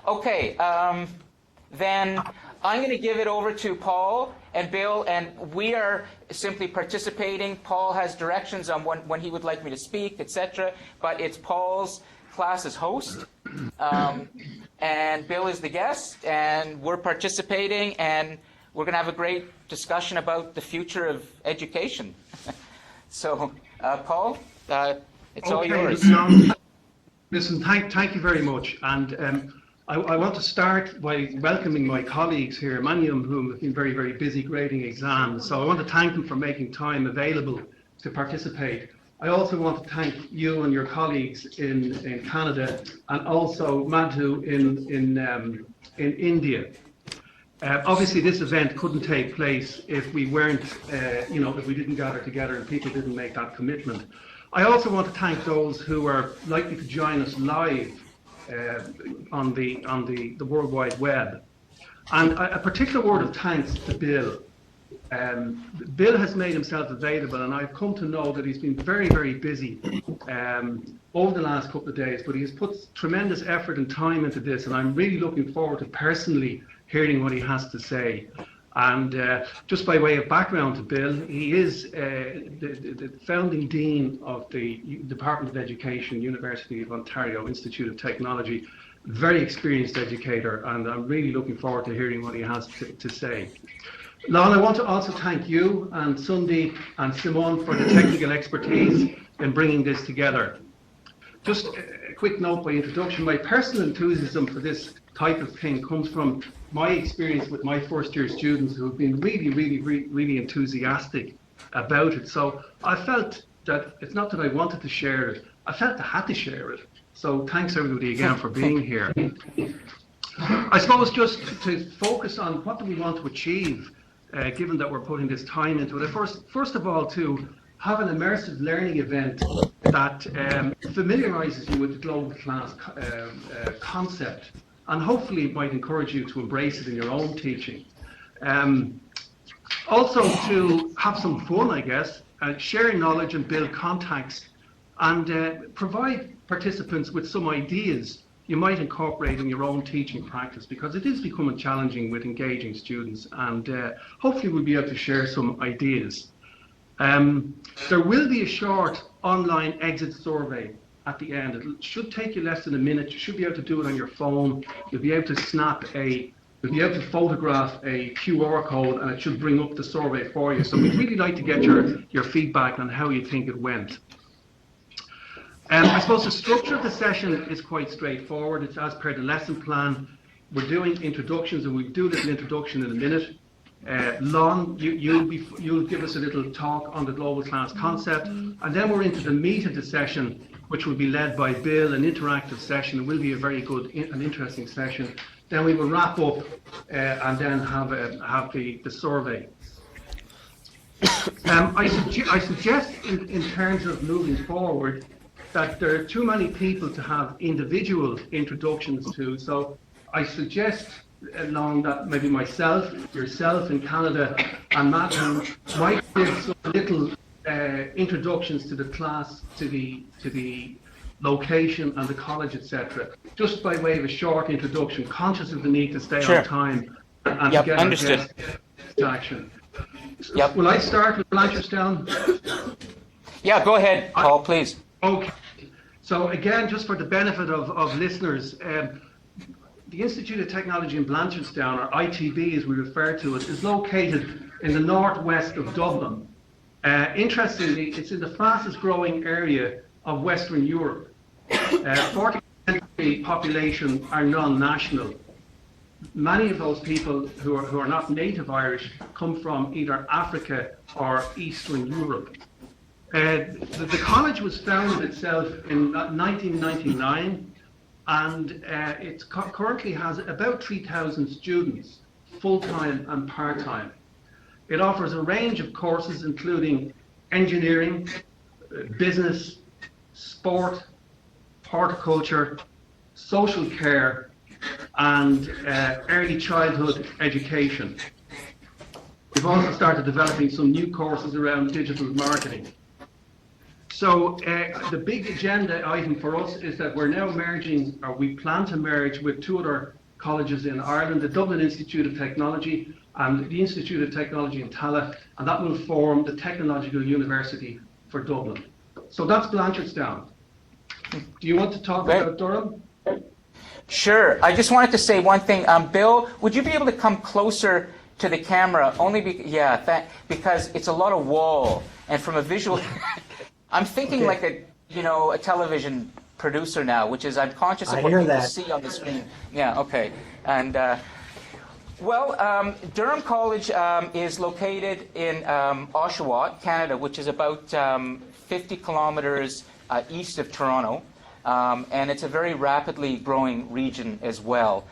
Okay, then I'm going to give it over to Paul and Bill, and we are simply participating. Paul has directions on when he would like me to speak, etc., but it's Paul's class as host, and Bill is the guest, and we're participating, and we're going to have a great discussion about the future of education. So, Paul, it's all yours. Listen, thank you very much. And I want to start by welcoming my colleagues here, many of whom have been very, very busy grading exams. So I want to thank them for making time available to participate. I also want to thank you and your colleagues in Canada, and also Madhu in India. Obviously, this event couldn't take place if we weren't, if we didn't gather together and people didn't make that commitment. I also want to thank those who are likely to join us live on the World Wide Web. And a particular word of thanks to Bill. Bill has made himself available, and I've come to know that he's been very, very busy over the last couple of days, but he has put tremendous effort and time into this, and I'm really looking forward to personally hearing what he has to say. And just by way of background to Bill, he is the founding dean of the Department of Education, University of Ontario Institute of Technology, very experienced educator, and I'm really looking forward to hearing what he has to say. Lon, I want to also thank you and Sundeep and Simone for the technical expertise in bringing this together. Just a quick note by introduction, my personal enthusiasm for this type of thing comes from my experience with my first year students who have been really enthusiastic about it. So I felt that it's not that I wanted to share it, I felt I had to share it. So thanks everybody again for being here. I suppose just to focus on what do we want to achieve, given that we're putting this time into it. First of all, to have an immersive learning event that familiarises you with the global class concept, and hopefully it might encourage you to embrace it in your own teaching. Also to have some fun, I guess, share knowledge and build contacts, and provide participants with some ideas you might incorporate in your own teaching practice, because it is becoming challenging with engaging students, and hopefully we'll be able to share some ideas. There will be a short online exit survey at the end. It should take you less than a minute. You should be able to do it on your phone. You'll be able to photograph a QR code, and it should bring up the survey for you. So we'd really like to get your feedback on how you think it went. I suppose the structure of the session is quite straightforward. It's as per the lesson plan. We're doing introductions, and we'll do this introduction in a minute. Lon, you'll give us a little talk on the global class concept, and then we're into the meat of the session, which will be led by Bill, an interactive session. It will be a very good and interesting session. Then we will wrap up and then have the survey. I suggest in terms of moving forward that there are too many people to have individual introductions to, so I suggest along that maybe myself, yourself in Canada, and Matthew might give some little introductions to the class, to the location and the college, etc. Just by way of a short introduction, conscious of the need to stay on time and to get understood. To action. Yep. Will I start with Blanchardstown? Yeah, go ahead, Paul, please. Okay. So again, just for the benefit of listeners, the Institute of Technology in Blanchardstown, or ITB as we refer to it, is located in the northwest of Dublin. Interestingly, it's in the fastest growing area of Western Europe. 40% of the population are non-national. Many of those people who are not native Irish come from either Africa or Eastern Europe. The college was founded itself in 1999, and it currently has about 3,000 students, full-time and part-time. It offers a range of courses including engineering, business, sport, horticulture, social care, and early childhood education. We've also started developing some new courses around digital marketing. So the big agenda item for us is that we're now merging, or we plan to merge with two other colleges in Ireland, the Dublin Institute of Technology and the Institute of Technology in Tallaght, and that will form the Technological University for Dublin. So that's Blanchardstown. Do you want to talk about Durham? Sure. I just wanted to say one thing. Bill, would you be able to come closer to the camera? Because it's a lot of wall, and from a visual, I'm thinking like a television producer now, which is I'm conscious of what people see on the screen. Yeah. Okay. And Durham College is located in Oshawa, Canada, which is about 50 kilometers east of Toronto. And it's a very rapidly growing region as well.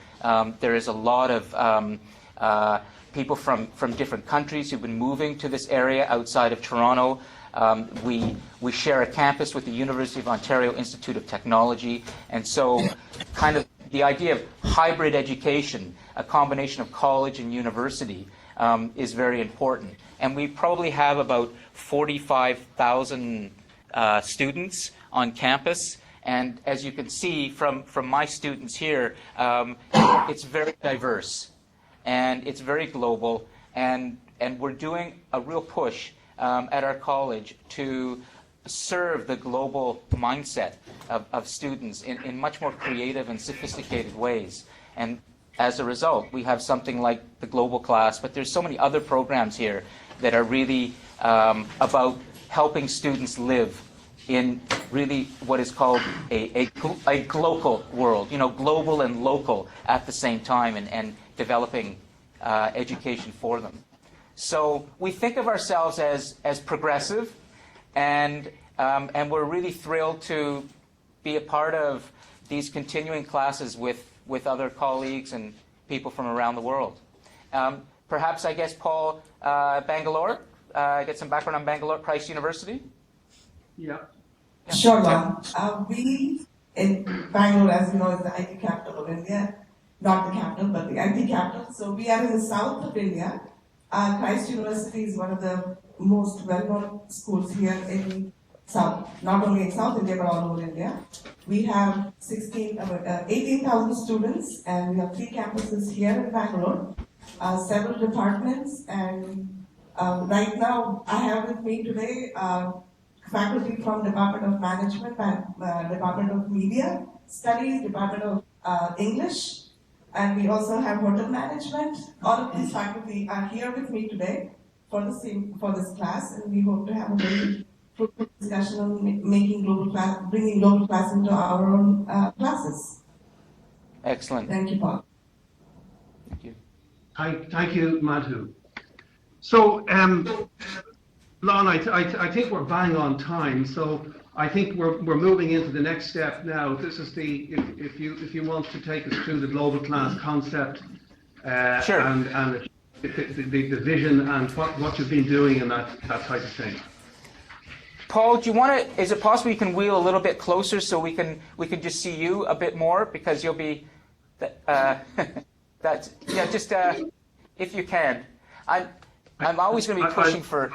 There is a lot of people from different countries who've been moving to this area outside of Toronto. We share a campus with the University of Ontario Institute of Technology, and so kind of the idea of hybrid education, a combination of college and university, is very important. And we probably have about 45,000 students on campus. And as you can see from my students here, it's very diverse and it's very global. And we're doing a real push at our college to serve the global mindset of students in much more creative and sophisticated ways. And as a result, we have something like the Global Class, but there's so many other programs here that are really about helping students live in really what is called a global world, global and local at the same time, and developing education for them. So we think of ourselves as progressive, and we're really thrilled to be a part of these continuing classes with other colleagues and people from around the world. Perhaps, I guess, Paul, Bangalore, get some background on Bangalore, Christ University? Yeah. Sure, ma'am. We in Bangalore, as you know, is the IT capital of India. Not the capital, but the IT capital. So we are in the south of India. Christ University is one of the most well-known schools here in South, not only in South India, but all over India. We have 18,000 students, and we have 3 campuses here in Bangalore, several departments, and right now I have with me today faculty from Department of Management, Department of Media Studies, Department of English, and we also have hotel management. All of these faculty are here with me today for this class, and we hope to have a very fruitful discussion on bringing global class into our own classes. Excellent. Thank you, Paul. Thank you. Thank you, Madhu. So, Lon, I think we're bang on time. So I think we're moving into the next step now. This is if you want to take us through the global class concept, sure. and the vision and what you've been doing and that type of thing. Paul, do you want to? Is it possible you can wheel a little bit closer so we can just see you a bit more, because you'll be just if you can. I'm always going to be pushing for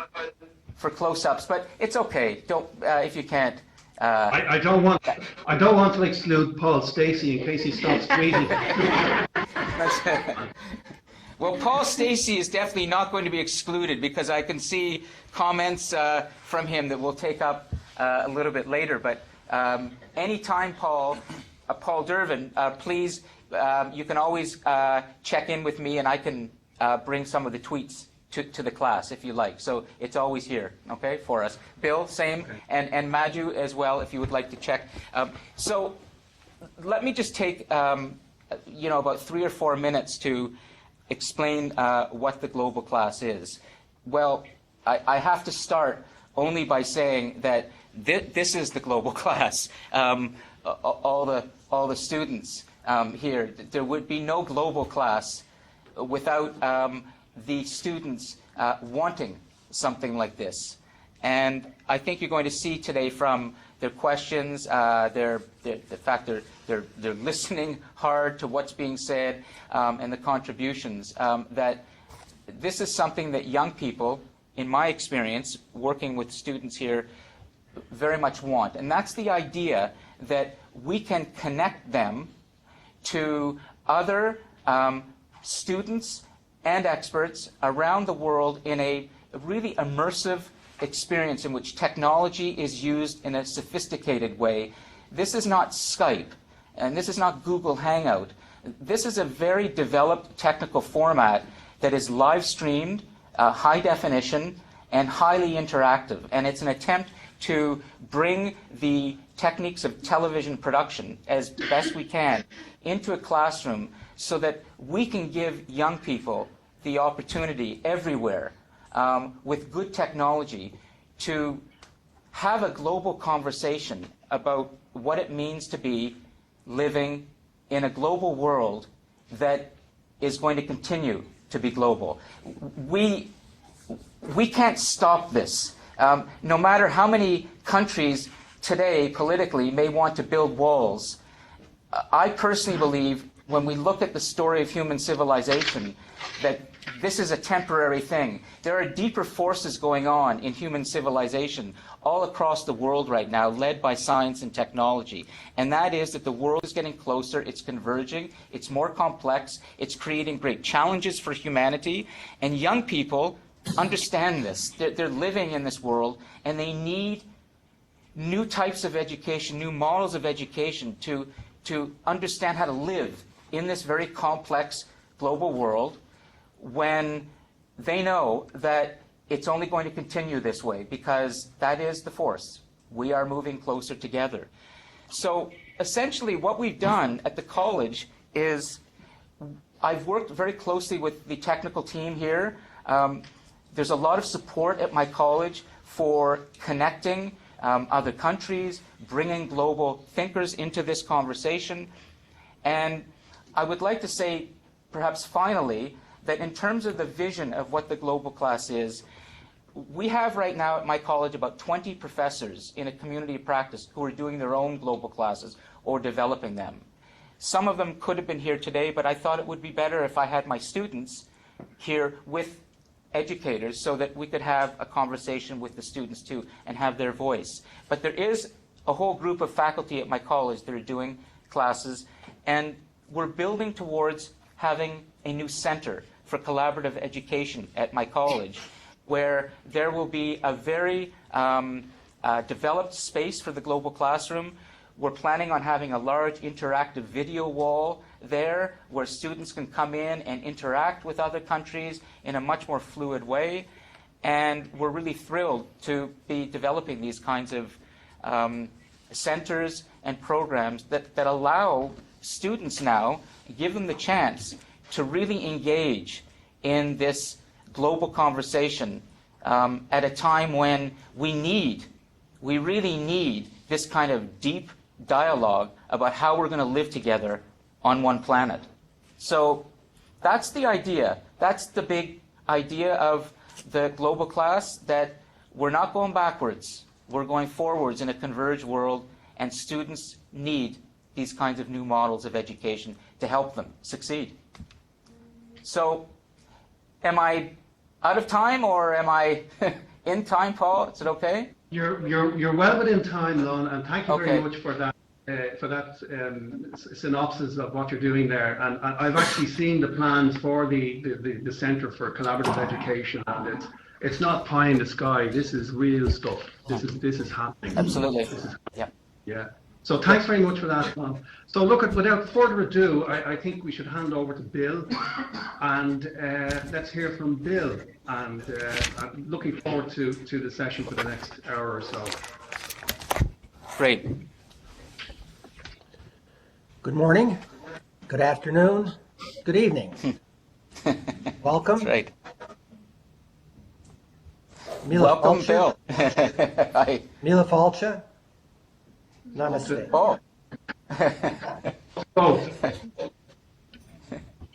close-ups, but it's okay. Don't if you can't. I don't want to exclude Paul Stacey in case he stops tweeting. Well, Paul Stacey is definitely not going to be excluded, because I can see comments from him that we'll take up a little bit later. But anytime, Paul Dervin, please, you can always check in with me, and I can bring some of the tweets to the class if you like. So it's always here, okay, for us. Bill, same, okay. and Madhu as well, if you would like to check. So let me just take about 3 or 4 minutes to explain what the global class is. Well, I have to start only by saying that this is the global class. All the students here. There would be no global class without the students wanting something like this. And I think you're going to see today from their questions, the fact they're listening hard to what's being said, and the contributions, that this is something that young people, in my experience, working with students here, very much want. And that's the idea that we can connect them to other students and experts around the world in a really immersive experience in which technology is used in a sophisticated way. This is not Skype, and this is not Google Hangout. This is a very developed technical format that is live streamed, high definition, and highly interactive. And it's an attempt to bring the techniques of television production as best we can into a classroom so that we can give young people the opportunity everywhere with good technology to have a global conversation about what it means to be living in a global world that is going to continue to be global. We can't stop this. No matter how many countries today politically may want to build walls, I personally believe when we look at the story of human civilization that this is a temporary thing. There are deeper forces going on in human civilization all across the world right now, led by science and technology. And that is that the world is getting closer, it's converging, it's more complex, it's creating great challenges for humanity, and young people understand this. They're living in this world, and they need new types of education, new models of education to understand how to live in this very complex global world when they know that it's only going to continue this way, because that is the force. We are moving closer together. So essentially what we've done at the college is I've worked very closely with the technical team here. There's a lot of support at my college for connecting other countries, bringing global thinkers into this conversation. And I would like to say, perhaps finally, that in terms of the vision of what the global class is, we have right now at my college about 20 professors in a community of practice who are doing their own global classes or developing them. Some of them could have been here today, but I thought it would be better if I had my students here with educators so that we could have a conversation with the students too and have their voice. But there is a whole group of faculty at my college that are doing classes, and we're building towards having a new center for collaborative education at my college, where there will be a very developed space for the global classroom. We're planning on having a large interactive video wall there where students can come in and interact with other countries in a much more fluid way. And we're really thrilled to be developing these kinds of centers and programs that allow students now, give them the chance to really engage in this global conversation at a time when we really need this kind of deep dialogue about how we're going to live together on one planet. So that's the idea. That's the big idea of the global class, that we're not going backwards. We're going forwards in a converged world, and students need these kinds of new models of education to help them succeed. So am I out of time, or am I in time, Paul? Is it okay? You're well within time, Lon, and thank you very Okay. much for that synopsis of what you're doing there. And I've actually seen the plans for the Centre for Collaborative Education, and it's not pie in the sky. This is real stuff. This is happening. Absolutely. Yeah. Yeah. So thanks very much for that, Lon. So look, without further ado, I think we should hand over to Bill, and let's hear from Bill. And I'm looking forward to the session for the next hour or so. Great. Good morning, good afternoon, good evening. Welcome. That's right. Mila Welcome, Falcha. Bill. Hi. Mila Falcha. Namaste. Oh. Oh,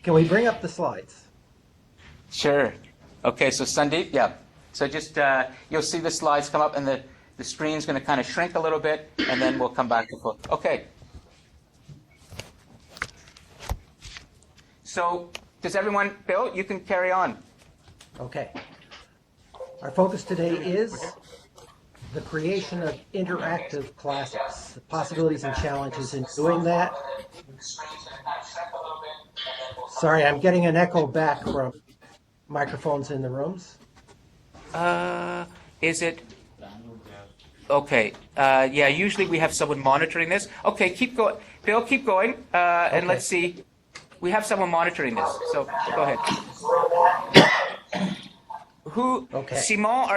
Can we bring up the slides? Sure. Okay, so Sandeep, yeah. So just, you'll see the slides come up, and the screen's going to kind of shrink a little bit, and then we'll come back to full. Okay. So does everyone, Bill, you can carry on. Okay. Our focus today is the creation of interactive classes, the possibilities and challenges in doing that. Sorry, I'm getting an echo back from microphones in the rooms. Is it? Okay. Yeah, usually we have someone monitoring this. Okay, keep going. Bill, keep going. And Okay. let's see. We have someone monitoring this, so go ahead. Who? Okay. Simon,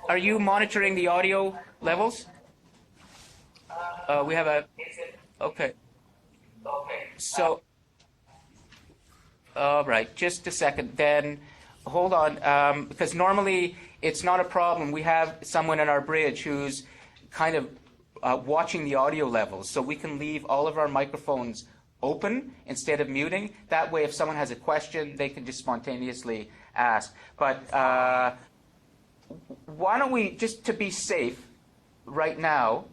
are you monitoring the audio levels? We have a. Okay. So. All right, just a second. Then, hold on, because normally it's not a problem. We have someone in our bridge who's kind of watching the audio levels, so we can leave all of our microphones open instead of muting. That way, if someone has a question, they can just spontaneously ask. But why don't we, just to be safe right now,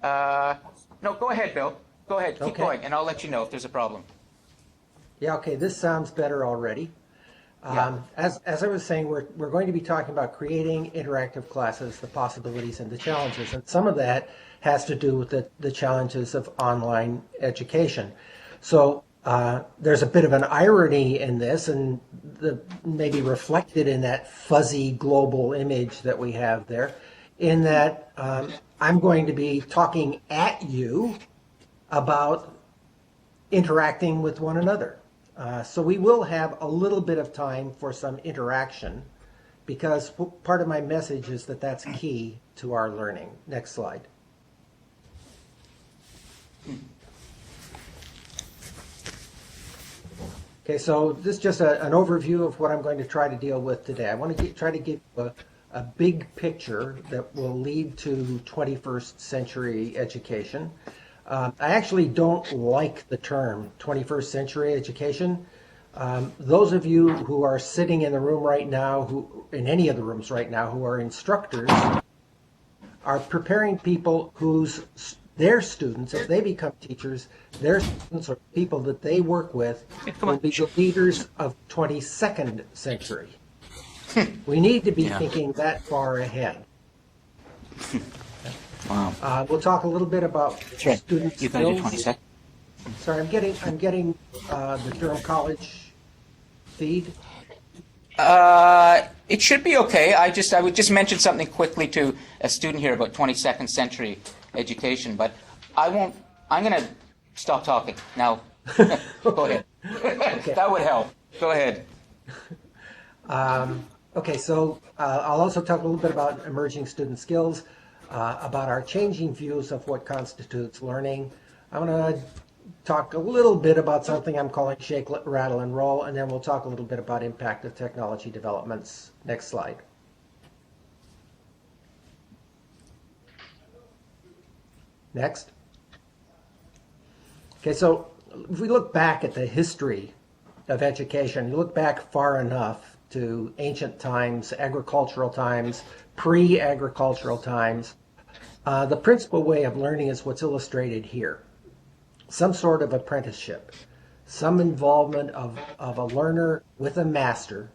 no, go ahead, Bill. Go ahead, keep Okay. going, and I'll let you know if there's a problem. Yeah, okay, this sounds better already. Yeah. As I was saying, we're going to be talking about creating interactive classes, the possibilities and the challenges, and some of that has to do with the challenges of online education. So there's a bit of an irony in this, and maybe reflected in that fuzzy global image that we have there, in that I'm going to be talking at you about interacting with one another. So we will have a little bit of time for some interaction, because part of my message is that that's key to our learning. Next slide. Okay, so this is just an overview of what I'm going to try to deal with today. I want to try to give a big picture that will lead to 21st century education. I actually don't like the term 21st century education. Those of you who are sitting in the room right now, in any of the rooms right now, who are instructors, are preparing people their students, if they become teachers, their students or people that they work with will be the leaders of 22nd century. We need to be thinking that far ahead. Wow. We'll talk a little bit about student You're going to do 20 skills. seconds? Sorry, I'm getting the Durham College feed. It should be okay. I would just mention something quickly to a student here about 22nd century education, but I won't. I'm going to stop talking now. Go ahead. Okay. That would help. Go ahead. Okay, so I'll also talk a little bit about emerging student skills, about our changing views of what constitutes learning. I'm going to talk a little bit about something I'm calling shake, rattle, and roll, and then we'll talk a little bit about impact of technology developments. Next slide. Next. Okay, so if we look back at the history of education, you look back far enough to ancient times, agricultural times, pre-agricultural times, the principal way of learning is what's illustrated here. Some sort of apprenticeship, some involvement of a learner with a master,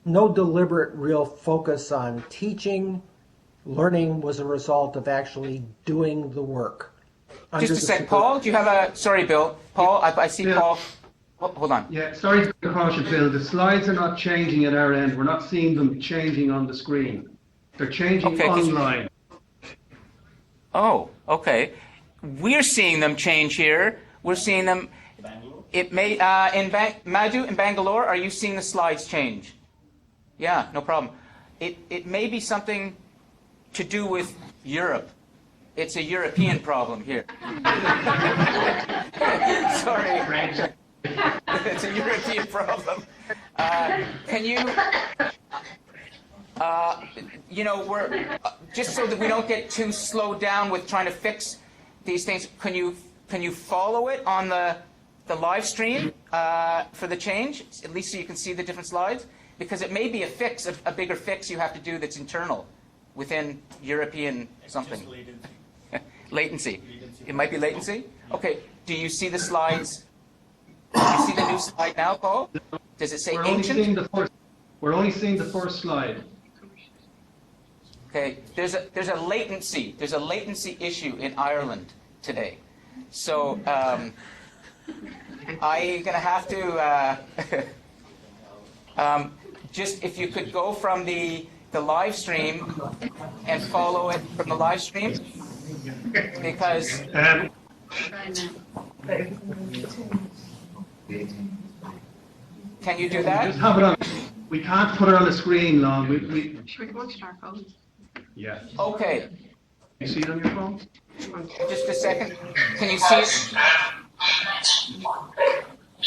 no deliberate real focus on teaching. Learning was a result of actually doing the work. Just a sec. Paul, do you have a... Sorry, Bill. Paul, I see Bill. Paul. Oh, hold on. Yeah, sorry to the caution, Bill. The slides are not changing at our end. We're not seeing them changing on the screen. They're changing Okay, 'cause- online. Oh, okay. We're seeing them change here. We're seeing them... It may... Madhu, in Bangalore, are you seeing the slides change? Yeah, no problem. It may be something to do with Europe. It's a European problem here. Sorry. It's a European problem. Can you... we're... just so that we don't get too slowed down with trying to fix these things, can you follow it on the live stream for the change, at least so you can see the different slides? Because it may be a fix, a bigger fix you have to do that's internal within European something. Just latency. Latency. It might be latency? Okay. Do you see the slides? Do you see the new slide now, Paul? Does it say We're only ancient? seeing the first slide. Okay. Okay, there's a latency issue in Ireland today, so I'm gonna have to just if you could go from the live stream and follow it from the live stream, because can you do that? just have it on. We can't put it on the screen long. Should we go to our phones? Yeah. Okay, You see it on your phone? just a second. Can you see it?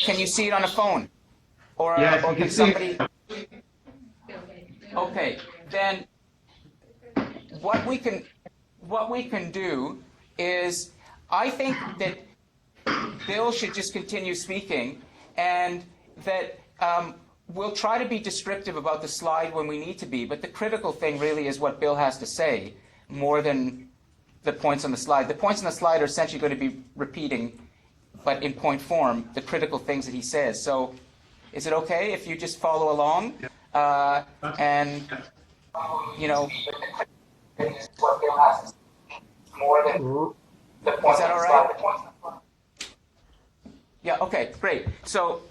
Can you see it on a phone? Or, Yes, or you can can see somebody? it. Okay, then what we can do is, I think that Bill should just continue speaking, and that we'll try to be descriptive about the slide when we need to be, but the critical thing really is what Bill has to say, more than the points on the slide. The points on the slide are essentially going to be repeating, but in point form, the critical things that he says. So is it okay if you just follow along? And, you know, what Bill has to say, more than the points. Is that all right? Yeah, okay, great. So,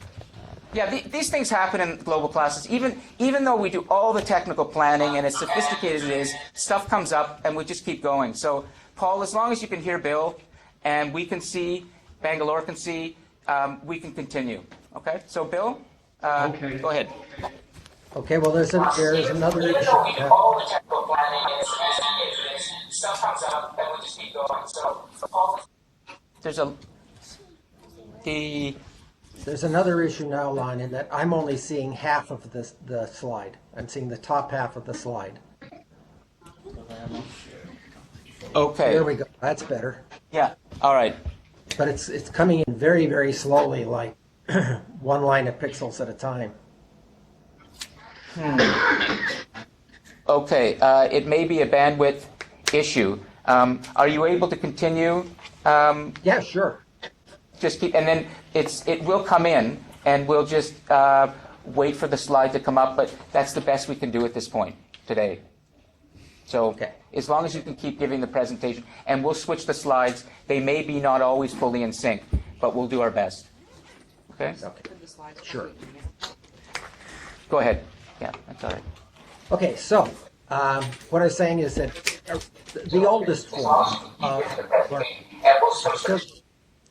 yeah, these things happen in global classes. Even though we do all the technical planning and as sophisticated as it is, stuff comes up and we just keep going. So, Paul, as long as you can hear Bill and we can see, Bangalore can see, we can continue. Okay? So, Bill, Okay. go ahead. Okay, well, there's another issue. All the technical planning and as sophisticated as it is, stuff comes up and we just keep going. So, Paul, There's another issue now, Lon, in that I'm only seeing half of the slide. I'm seeing the top half of the slide. Okay. There we go. That's better. Yeah. All right. But it's coming in very, very slowly, like one line of pixels at a time. Okay. It may be a bandwidth issue. Are you able to continue? Yeah, sure. Just keep, and then it will come in, and we'll just wait for the slide to come up. But that's the best we can do at this point today. So, Okay. as long as you can keep giving the presentation, and we'll switch the slides. They may be not always fully in sync, but we'll do our best. Okay. Okay. Sure. Go ahead. Yeah, that's all right. Okay, so what I was saying is that the oldest form of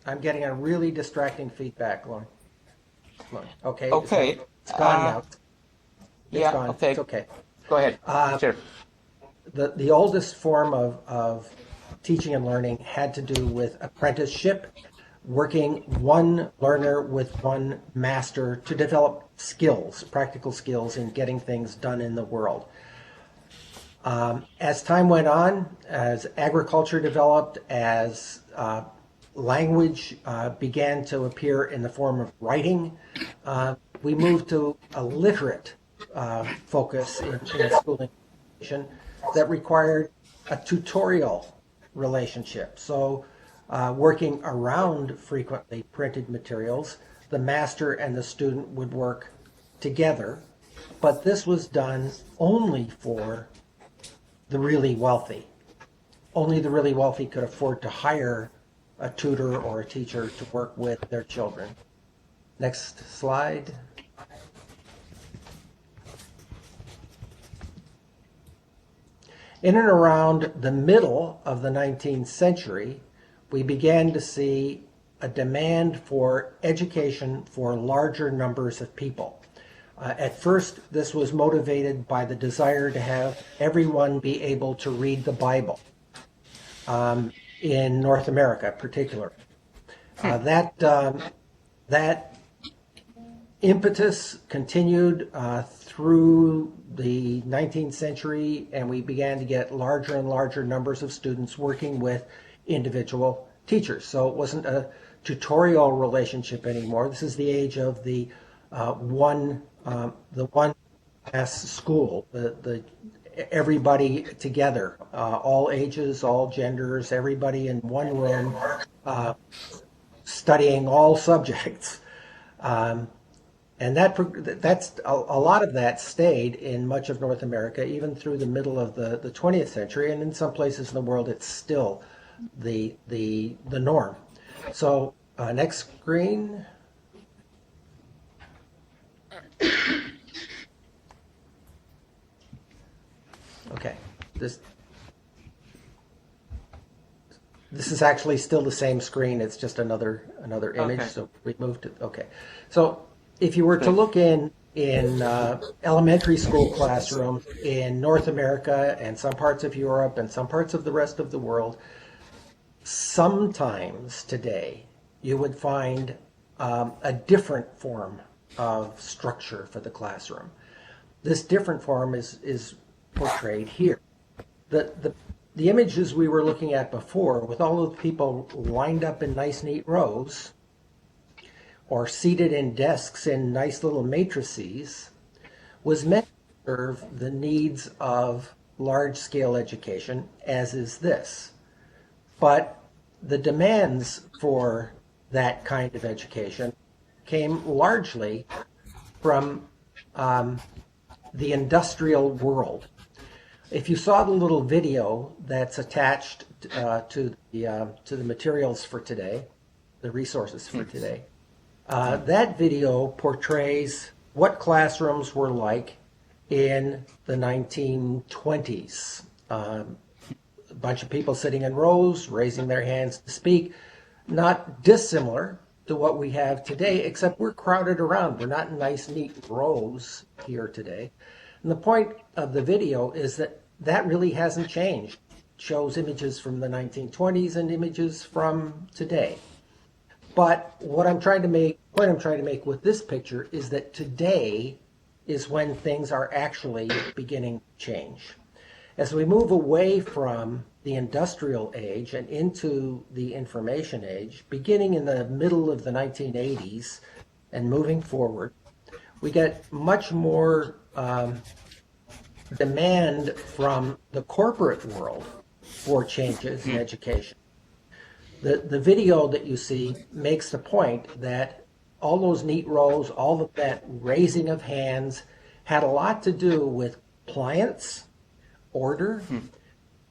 I'm getting a really distracting feedback, Lauren. Okay. Okay. It's gone now. It's Yeah. gone. Okay. It's okay. Go ahead. Sure. The oldest form of teaching and learning had to do with apprenticeship, working one learner with one master to develop skills, practical skills in getting things done in the world. As time went on, as agriculture developed, as language began to appear in the form of writing, we moved to a literate focus in schooling education that required a tutorial relationship. So working around frequently printed materials, the master and the student would work together, but this was done only for the really wealthy. Only the really wealthy could afford to hire a tutor or a teacher to work with their children. Next slide. In and around the middle of the 19th century, we began to see a demand for education for larger numbers of people. At first, this was motivated by the desire to have everyone be able to read the Bible, in North America particularly. That impetus continued through the 19th century, and we began to get larger and larger numbers of students working with individual teachers. So it wasn't a tutorial relationship anymore. This is the age of the one class school, the everybody together, all ages, all genders, everybody in one room, studying all subjects. And that's a lot of that stayed in much of North America, even through the middle of the 20th century. And in some places in the world, it's still the norm. So next screen. Okay, this is actually still the same screen. It's just another image. Okay. So we moved it. Okay, so if you were to look in elementary school classroom in North America and some parts of Europe and some parts of the rest of the world, sometimes today you would find a different form of structure for the classroom. This different form is portrayed here. The images we were looking at before, with all of the people lined up in nice, neat rows, or seated in desks in nice little matrices, was meant to serve the needs of large-scale education, as is this. But the demands for that kind of education came largely from the industrial world. If you saw the little video that's attached to the materials for today, the resources for today, that video portrays what classrooms were like in the 1920s. A bunch of people sitting in rows, raising their hands to speak, not dissimilar to what we have today, except we're crowded around. We're not in nice, neat rows here today. And the point of the video is that really hasn't changed. It shows images from the 1920s and images from today. But what I'm trying to make with this picture is that today is when things are actually beginning to change. As we move away from the industrial age and into the information age, beginning in the middle of the 1980s and moving forward, we get much more demand from the corporate world for changes in education. The video that you see makes the point that all those neat rows, all of that raising of hands had a lot to do with compliance, order,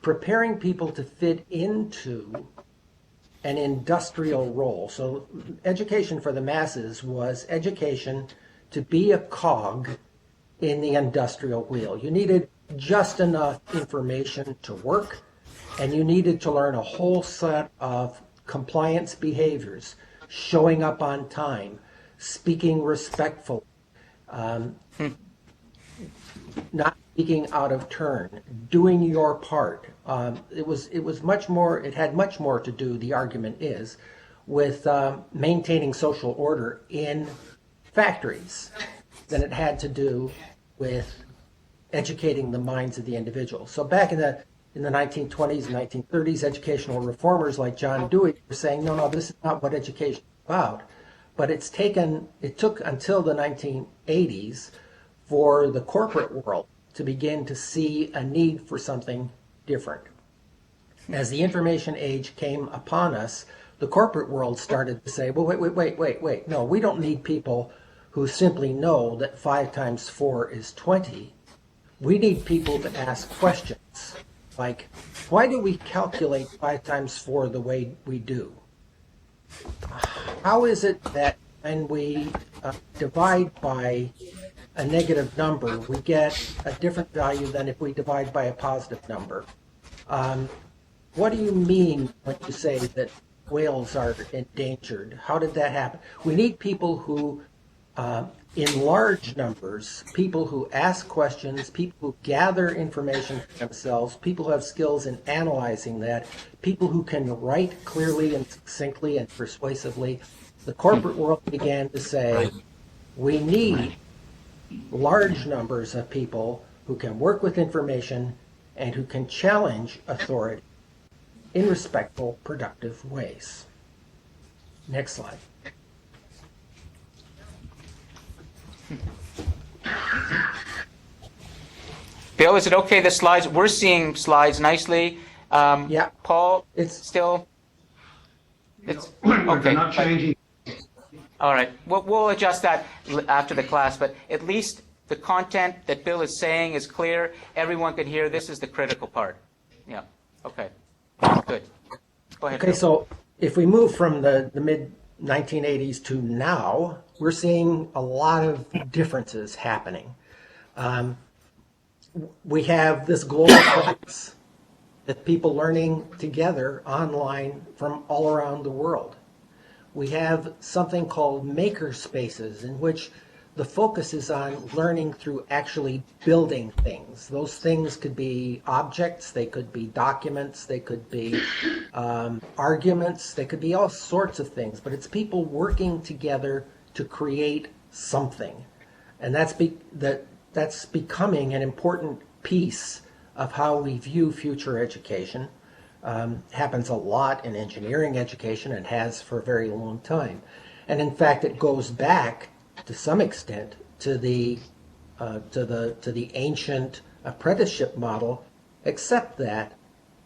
preparing people to fit into an industrial role. So education for the masses was education to be a cog in the industrial wheel. You needed just enough information to work, and you needed to learn a whole set of compliance behaviors, showing up on time, speaking respectfully, not speaking out of turn, doing your part. It had much more to do, the argument is, with maintaining social order in factories than it had to do with educating the minds of the individual. So back in the 1920s and 1930s, educational reformers like John Dewey were saying, no, this is not what education is about. But it took until the 1980s for the corporate world to begin to see a need for something different. As the information age came upon us, the corporate world started to say, well, wait. No, we don't need people who simply know that 5 times 4 is 20. We need people to ask questions like, why do we calculate 5 times 4 the way we do? How is it that when we divide by a negative number, we get a different value than if we divide by a positive number? What do you mean when you say that whales are endangered? How did that happen? We need people who, in large numbers, people who ask questions, people who gather information for themselves, people who have skills in analyzing that, people who can write clearly and succinctly and persuasively. The corporate world began to say, we need large numbers of people who can work with information and who can challenge authority in respectful, productive ways. Next slide. Bill, is it okay, the slides? We're seeing slides nicely. Yeah. Paul, It's still? It's We're okay. not changing. All right. We'll adjust that after the class, but at least the content that Bill is saying is clear. Everyone can hear. This is the critical part. Yeah. Okay. Good. Go ahead. Okay, Bill. so if we move from the mid 1980s to now, we're seeing a lot of differences happening. We have this global class with people learning together online from all around the world. We have something called maker spaces, in which the focus is on learning through actually building things. Those things could be objects, they could be documents, they could be arguments, they could be all sorts of things, but it's people working together to create something. And that's becoming an important piece of how we view future education. Happens a lot in engineering education and has for a very long time. And in fact, it goes back to some extent to the ancient apprenticeship model, except that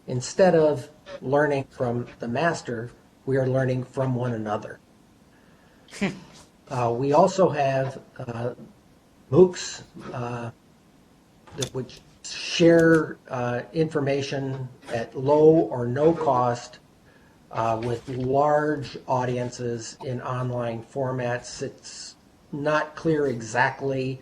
instead of learning from the master, we are learning from one another. We also have MOOCs which share information at low or no cost with large audiences in online formats. It's not clear exactly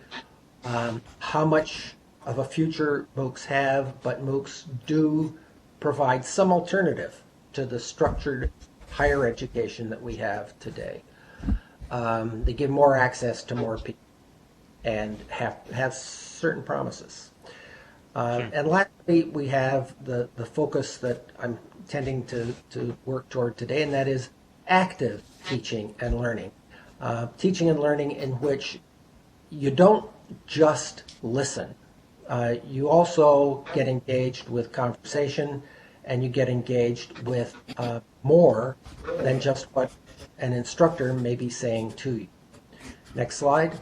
how much of a future MOOCs have, but MOOCs do provide some alternative to the structured higher education that we have today. They give more access to more people and have certain promises. And lastly, we have the focus that I'm tending to work toward today, and that is active teaching and learning. Teaching and learning in which you don't just listen. You also get engaged with conversation, and you get engaged with more than just what an instructor may be saying to you. Next slide.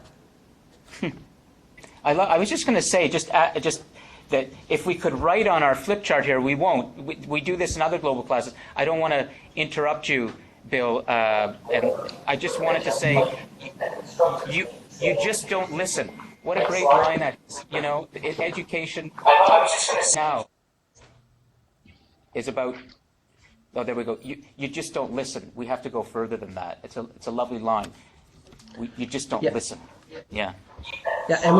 I was just going to say, just that if we could write on our flip chart here, we won't. We do this in other global classes. I don't want to interrupt you, Bill, and I just wanted to say, you just don't listen. What a great line that is. You know, education now is about. Oh, there we go. You just don't listen. We have to go further than that. It's a lovely line. You just don't listen. Yeah. Yeah, and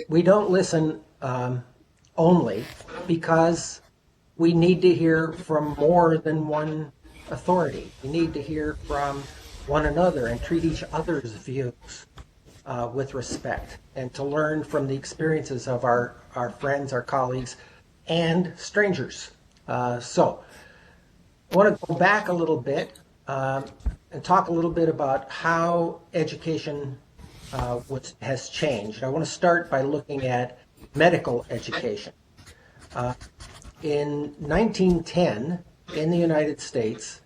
we don't listen only because we need to hear from more than one authority. We need to hear from one another and treat each other's views with respect, and to learn from the experiences of our friends, our colleagues, and strangers. So I want to go back a little bit and talk a little bit about how education has changed. I want to start by looking at medical education. In 1910, in the United States,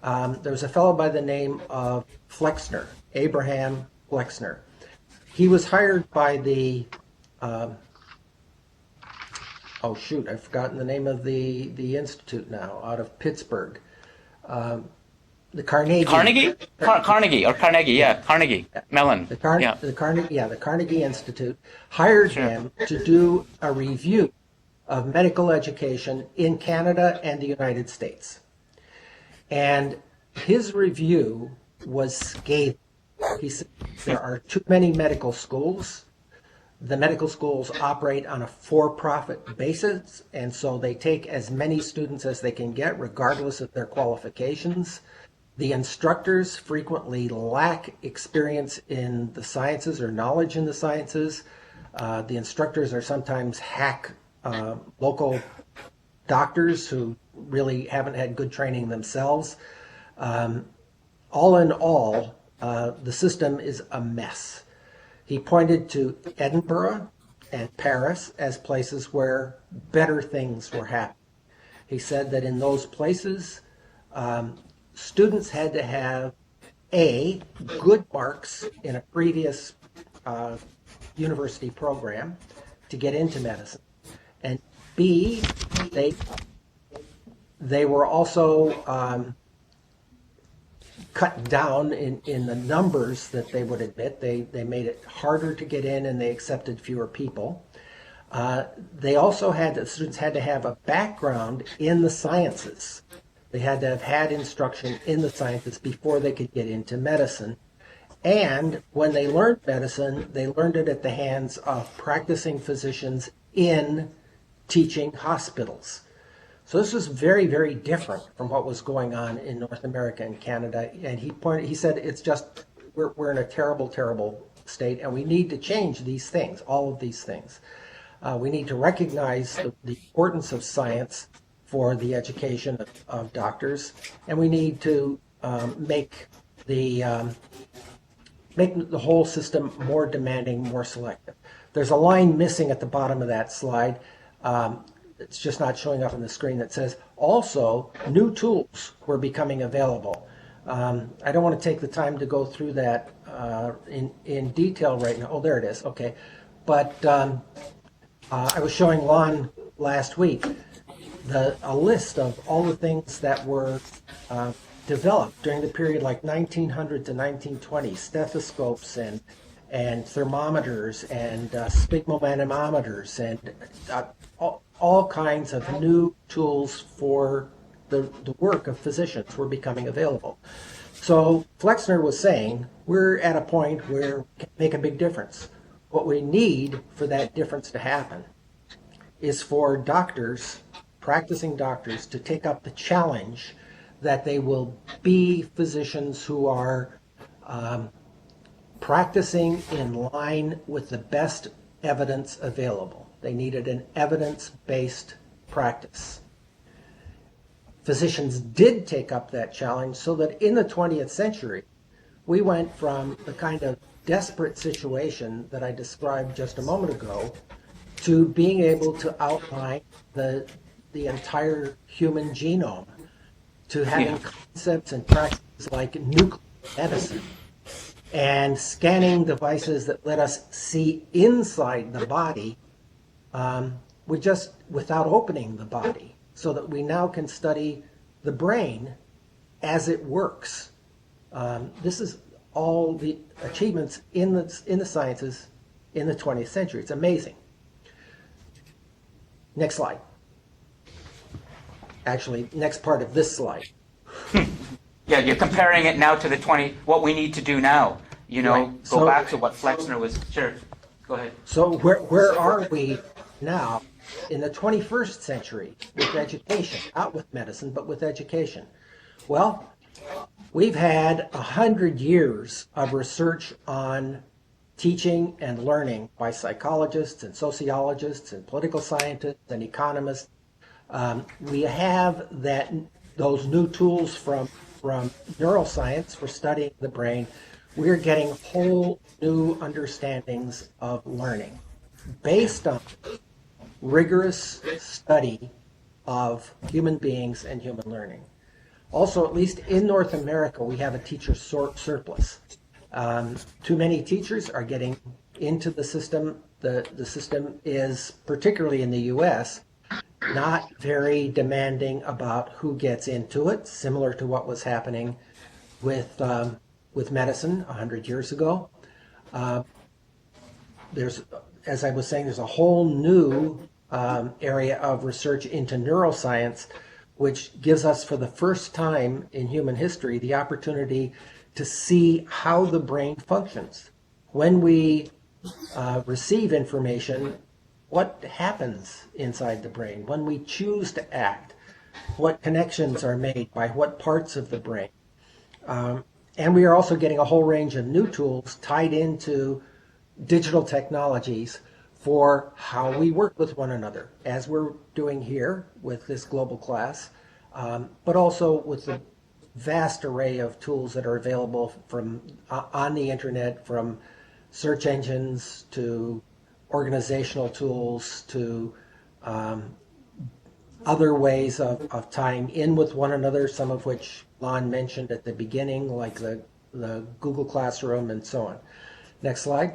there was a fellow by the name of Flexner, Abraham Flexner. He was hired by the, I've forgotten the name of the institute now, out of Pittsburgh. The Carnegie. Carnegie? Carnegie Mellon. The Carnegie Institute hired him to do a review of medical education in Canada and the United States. And his review was scathing. He said there are too many medical schools. The medical schools operate on a for-profit basis, and so they take as many students as they can get, regardless of their qualifications. The instructors frequently lack experience in the sciences or knowledge in the sciences. The instructors are sometimes hack local doctors who really haven't had good training themselves. All in all, the system is a mess. He pointed to Edinburgh and Paris as places where better things were happening. He said that in those places, students had to have A, good marks in a previous university program to get into medicine, and B, they were also cut down in the numbers that they would admit. They made it harder to get in, and they accepted fewer people. They also the students had to have a background in the sciences. They had to have had instruction in the sciences before they could get into medicine. And when they learned medicine, they learned it at the hands of practicing physicians in teaching hospitals. So this was very, very different from what was going on in North America and Canada. And he said, it's just, we're in a terrible, terrible state, and we need to change these things, all of these things. We need to recognize the importance of science for the education of doctors, and we need to make the whole system more demanding, more selective. There's a line missing at the bottom of that slide. It's just not showing up on the screen that says, also, new tools were becoming available. I don't want to take the time to go through that in detail right now. Oh, there it is. Okay. But I was showing Lon last week a list of all the things that were developed during the period like 1900 to 1920, stethoscopes and thermometers and sphygmomanometers and all kinds of new tools for the work of physicians were becoming available. So Flexner was saying, we're at a point where we can make a big difference. What we need for that difference to happen is for doctors, practicing doctors, to take up the challenge that they will be physicians who are practicing in line with the best evidence available. They needed an evidence-based practice. Physicians did take up that challenge, so that in the 20th century, we went from the kind of desperate situation that I described just a moment ago to being able to outline the entire human genome, to having concepts and practices like nuclear medicine and scanning devices that let us see inside the body without opening the body, so that we now can study the brain as it works. This is all the achievements in the sciences in the 20th century. It's amazing. Next slide. Actually, next part of this slide. Yeah, you're comparing it now to what we need to do now. Right. Go back to what Flexner was. Sure, go ahead. So where are we now in the 21st century with education? Not with medicine, but with education. Well, we've had 100 years of research on teaching and learning by psychologists and sociologists and political scientists and economists. We have those new tools from neuroscience for studying the brain. We're getting whole new understandings of learning based on rigorous study of human beings and human learning. Also, at least in North America, we have a teacher surplus. Too many teachers are getting into the system. The system is, particularly in the U.S., not very demanding about who gets into it, similar to what was happening with medicine 100 years ago. As I was saying, there's a whole new area of research into neuroscience, which gives us, for the first time in human history, the opportunity to see how the brain functions. When we receive information, what happens inside the brain? When we choose to act, what connections are made by what parts of the brain? And we are also getting a whole range of new tools tied into digital technologies for how we work with one another, as we're doing here with this global class, but also with the vast array of tools that are available from on the internet, from search engines to organizational tools to other ways of tying in with one another, some of which Lon mentioned at the beginning, like the Google Classroom and so on. Next slide.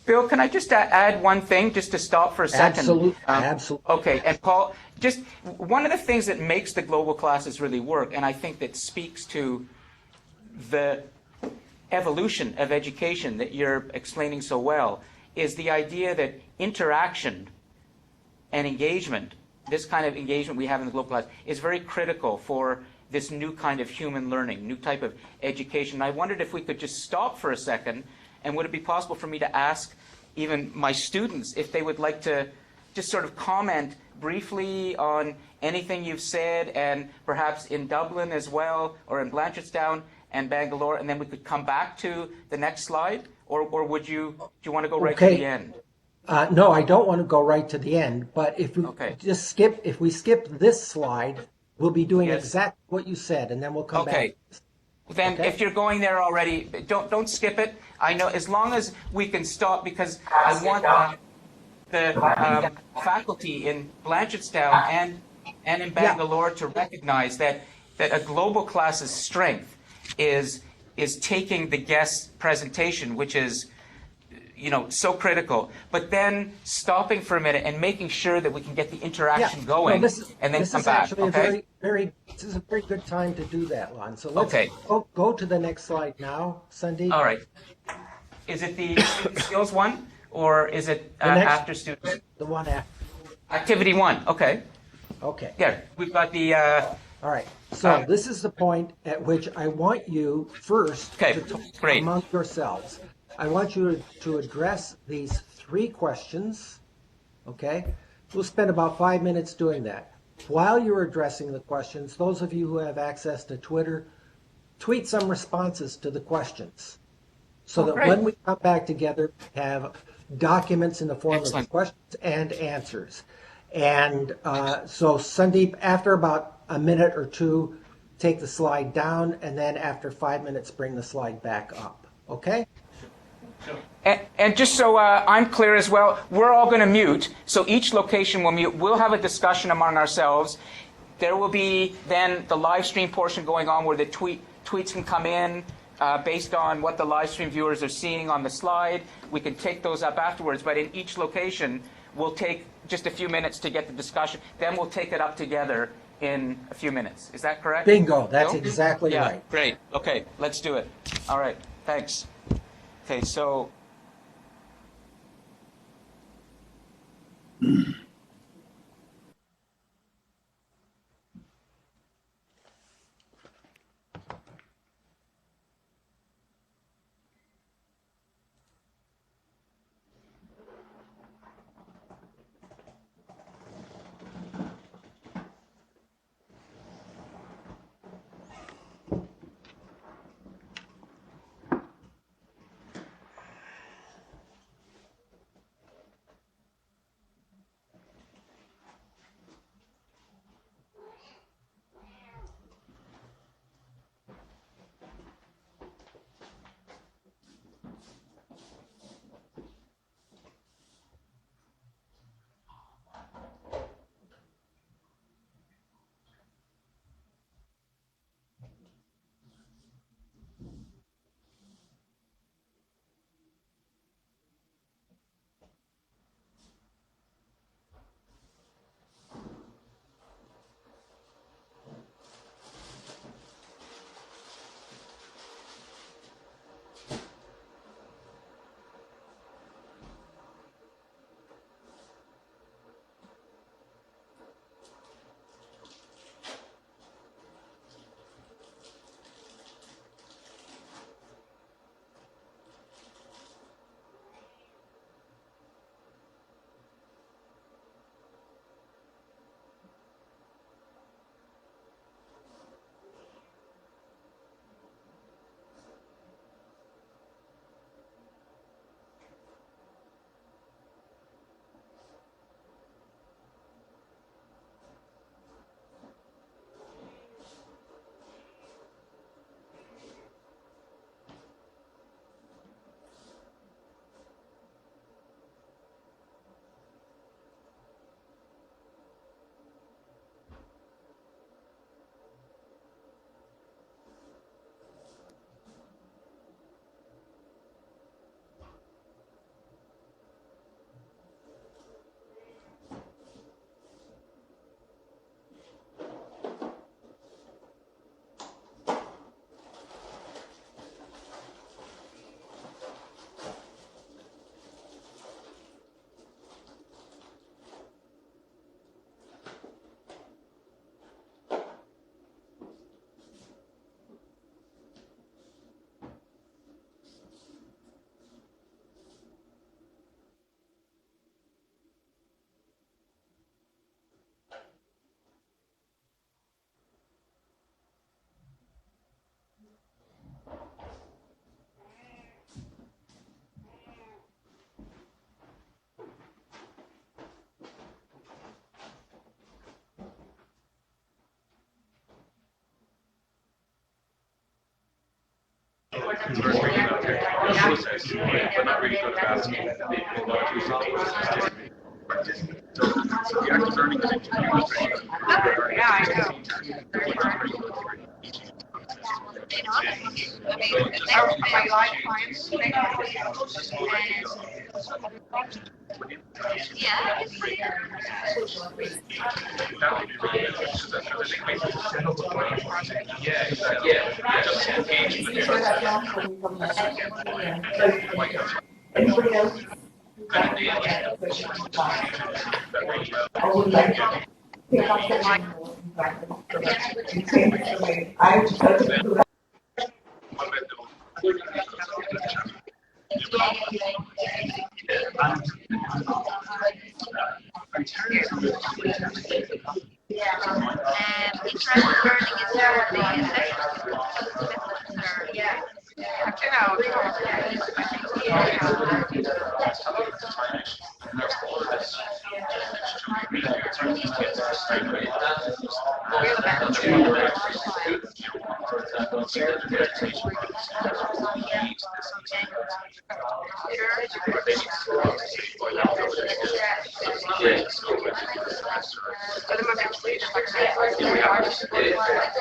Bill, can I just add one thing, just to stop for a second? Absolutely, absolutely. Okay, and Paul, just one of the things that makes the global classes really work, and I think that speaks to the evolution of education that you're explaining so well, is the idea that interaction and engagement, this kind of engagement we have in the global class, is very critical for this new kind of human learning, new type of education. I wondered if we could just stop for a second, and would it be possible for me to ask even my students if they would like to just sort of comment briefly on anything you've said, and perhaps in Dublin as well, or in Blanchardstown and Bangalore, and then we could come back to the next slide? Or do you want to go right to the end? No, I don't want to go right to the end, but if we Okay. if we skip this slide, we'll be doing Yes. exactly what you said, and then we'll come Okay. back. Then Okay. if you're going there already, don't skip it. I know, as long as we can stop, because I want the faculty in Blanchardstown and in Bangalore to recognize that a global class's strength is taking the guest presentation, which is so critical, but then stopping for a minute and making sure that we can get the interaction going, and then this come is back. actually Okay. this is a very good time to do that, Lon. So let's Okay. go to the next slide now, Sandeep. All right. Is it the student skills one, or is it The next- after students? The one after. Activity one. Okay. Okay. Yeah, we've got the. All right. So this is the point at which I want you first Okay, to talk great. among yourselves. I want you to address these 3 questions. Okay. We'll spend about 5 minutes doing that. While you're addressing the questions, those of you who have access to Twitter, tweet some responses to the questions, so that great. when we come back together, we have documents in the form Excellent. of questions and answers. And so, Sandeep, after about a minute or two, take the slide down, and then after 5 minutes, bring the slide back up. Okay? And just so I'm clear as well, we're all going to mute. So each location will mute. We'll have a discussion among ourselves. There will be then the live stream portion going on where the tweets can come in based on what the live stream viewers are seeing on the slide. We can take those up afterwards. But in each location, we'll take just a few minutes to get the discussion. Then we'll take it up together in a few minutes. Is that correct? Bingo. That's Bill? exactly Yeah, right. great. Okay, let's do it. All right, thanks. Okay, so. but not really good at asking. So the active learning is introduced. Yeah, I know. My life clients, Yeah, exactly. Yeah, just engage with the Anybody else? I would like to pick up the change the way I do that.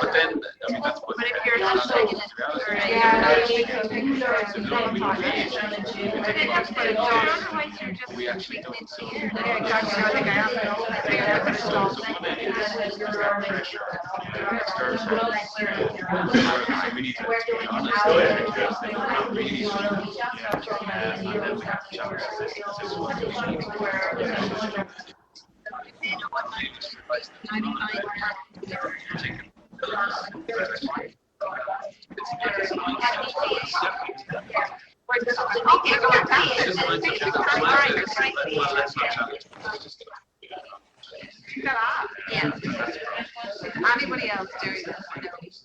But then, I mean, that's what. but if you're not We actually don't. We need to be honest. We need Anybody else doing this?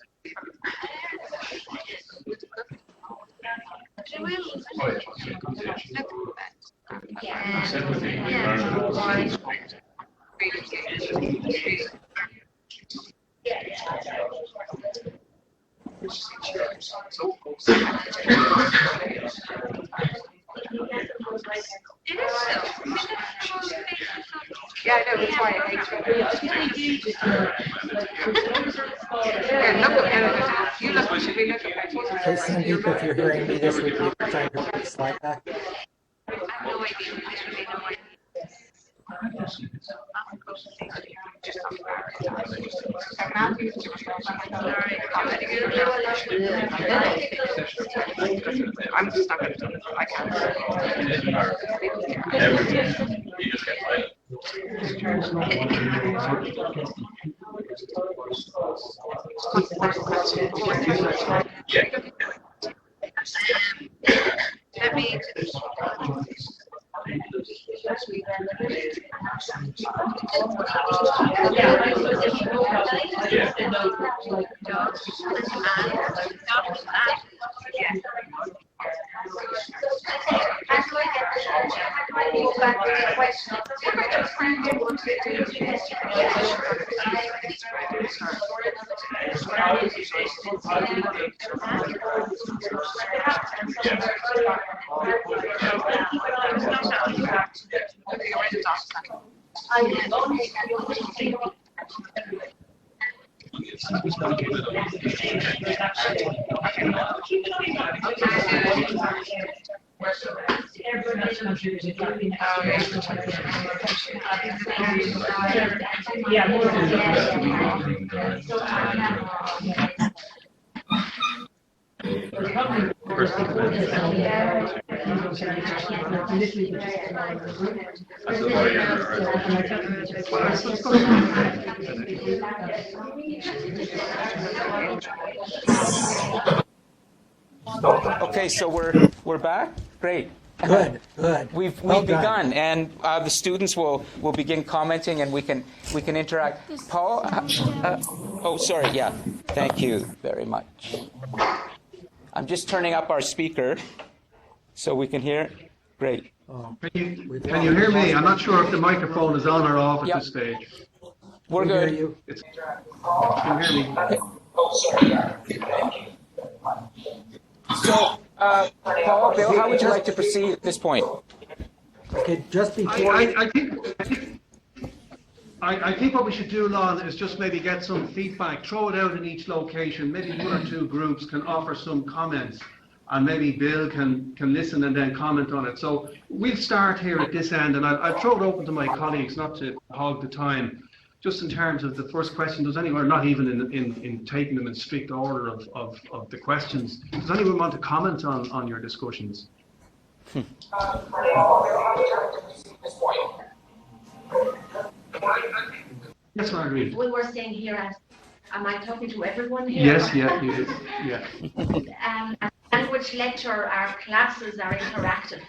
Yeah, I know, that's why I hate you. Yeah, look at you look, should we look at that? Okay, Sandeep, if you're hearing me, this would be the time to put the slide back. I have no idea, literally no idea. I'm just not going to do it. I can't. You just get played. Yeah. Let me. Okay, so we're back. Great. Good, good. We've Well done. begun, and the students will begin commenting, and we can interact. Paul, oh, sorry, yeah. Thank you very much. I'm just turning up our speaker so we can hear. Great. Can you hear me? I'm not sure if the microphone is on or off at Yep. this stage. We're We hear good. you. Can you hear me? Oh, sorry, yeah. So, Paul, Bill, how would you like to proceed at this point? Okay, just before. I think what we should do, Lon, is just maybe get some feedback, throw it out in each location. Maybe one or two groups can offer some comments, and maybe Bill can listen and then comment on it. So we'll start here at this end, and I'll throw it open to my colleagues, not to hog the time. Just in terms of the first question, does anyone, not even in taking them in strict order of the questions, does anyone want to comment on your discussions? Yes, Marguerite. We were saying here, am I talking to everyone here? Yes, yeah, you did. Yeah. Language lecture, our classes are interactive,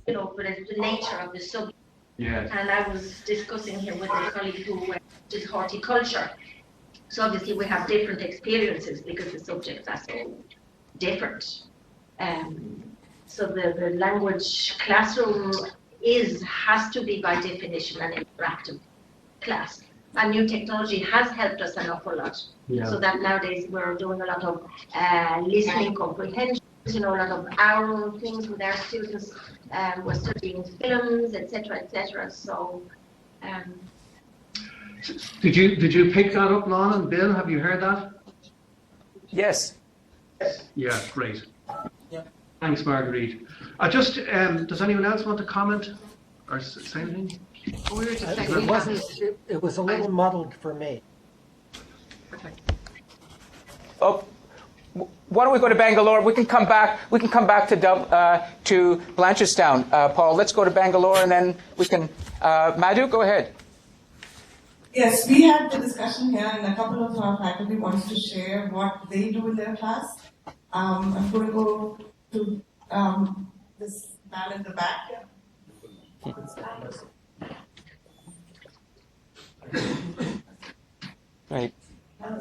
but it's the nature of the subject. Yeah. And I was discussing here with a colleague who did horticulture. So obviously we have different experiences because the subjects are so different. So the language classroom has to be by definition an interactive class. And new technology has helped us an awful lot. Yeah. So that nowadays we're doing a lot of listening comprehension, a lot of oral things with our students. We're studying films, etc., etc. So, Did you pick that up, Lon and Bill? Have you heard that? Yes. Yeah, great. Yeah. Thanks, Marguerite. Does anyone else want to comment or say anything? We were just saying It wasn't. It was a little muddled for me. Oh, why don't we go to Bangalore? We can come back. We can come back to Blanchardstown. Paul, let's go to Bangalore, and then we can. Madhu, go ahead. Yes, we had the discussion here, and a couple of our faculty wants to share what they do in their class. I'm going to go to this man in the back here. Right.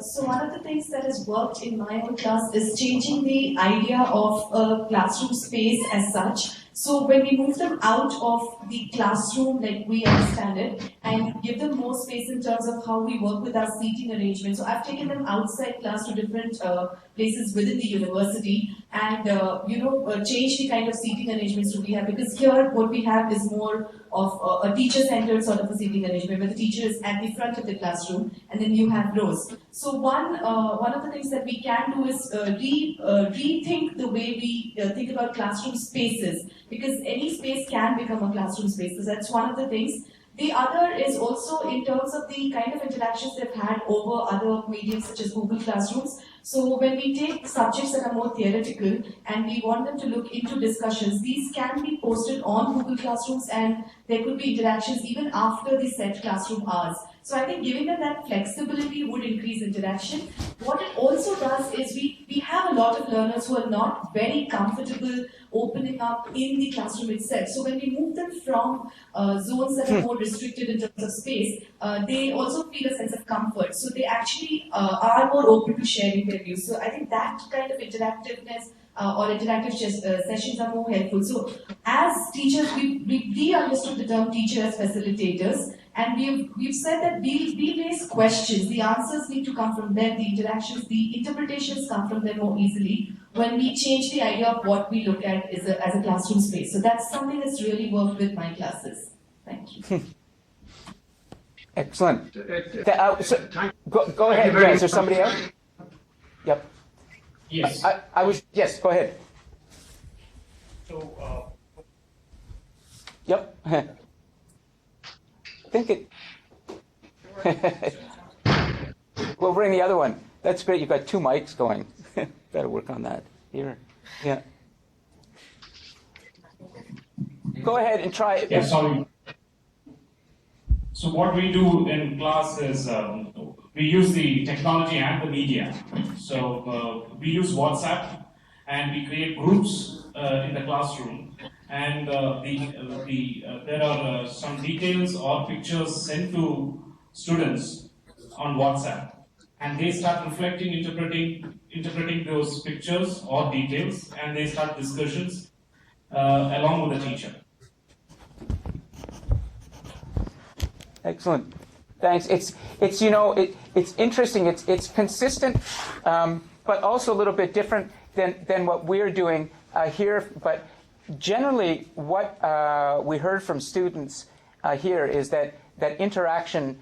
So one of the things that has worked in my own class is changing the idea of a classroom space as such. So when we move them out of the classroom like we understand it and give them more space in terms of how we work with our seating arrangements. So I've taken them outside class to different places within the university and change the kind of seating arrangements that we have, because here what we have is more of a teacher-centered sort of a seating arrangement where the teacher is at the front of the classroom and then you have rows. So one of the things that we can do is rethink the way we think about classroom spaces, because any space can become a classroom space. So that's one of the things. The other is also in terms of the kind of interactions they've had over other mediums such as Google Classrooms. So when we take subjects that are more theoretical and we want them to look into discussions, these can be posted on Google Classrooms and there could be interactions even after the set classroom hours. So I think giving them that flexibility would increase interaction. What it also does is we have a lot of learners who are not very comfortable opening up in the classroom itself. So when we move them from zones that are more restricted in terms of space, they also feel a sense of comfort. So they actually are more open to sharing their views. So I think that kind of interactiveness or interactive sessions are more helpful. So as teachers, we understood the term teacher as facilitators, and we've said that we raise questions. The answers need to come from them, the interactions, the interpretations come from them more easily when we change the idea of what we look at as a classroom space. So that's something that's really worked with my classes. Thank you. Excellent. Thank Go ahead. very Yeah, is there much. somebody else? Yep. Yes. Yes, go ahead. So, Yep. I think it. We'll bring the other one. That's great. You've got two mics going. Better work on that. Here. Yeah. Go ahead and try it. Yeah, sorry. So what we do in class is we use the technology and the media. So we use WhatsApp and we create groups in the classroom. And there are some details or pictures sent to students on WhatsApp. And they start reflecting, interpreting those pictures or details, and they start discussions along with the teacher. Excellent. Thanks. It's interesting. It's consistent, but also a little bit different. than what we're doing here. But generally, what we heard from students here is that interaction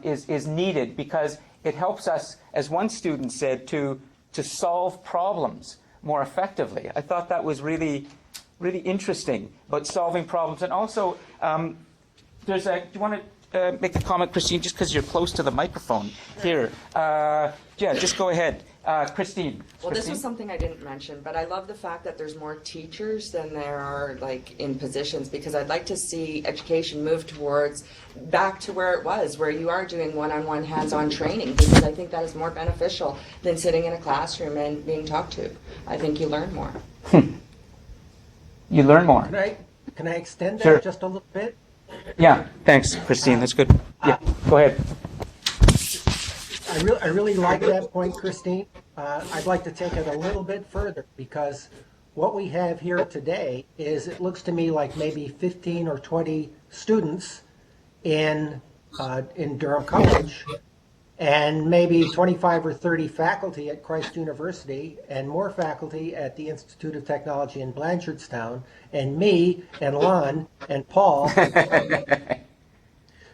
is needed because it helps us, as one student said, to solve problems more effectively. I thought that was really interesting about solving problems. And also, do you want to make a comment, Christine, just because you're close to the microphone here? Yeah, just go ahead. Christine. Well, this was something I didn't mention, but I love the fact that there's more teachers than there are like in positions, because I'd like to see education move towards back to where it was, where you are doing one-on-one hands-on training, because I think that is more beneficial than sitting in a classroom and being talked to. I think you learn more. You learn more. Can I extend that Sure. just a little bit? Yeah, thanks, Christine. That's good. Yeah, go ahead. I really like that point, Christine. I'd like to take it a little bit further, because what we have here today is, it looks to me like maybe 15 or 20 students in Durham College, and maybe 25 or 30 faculty at Christ University, and more faculty at the Institute of Technology in Blanchardstown, and me, and Lon, and Paul.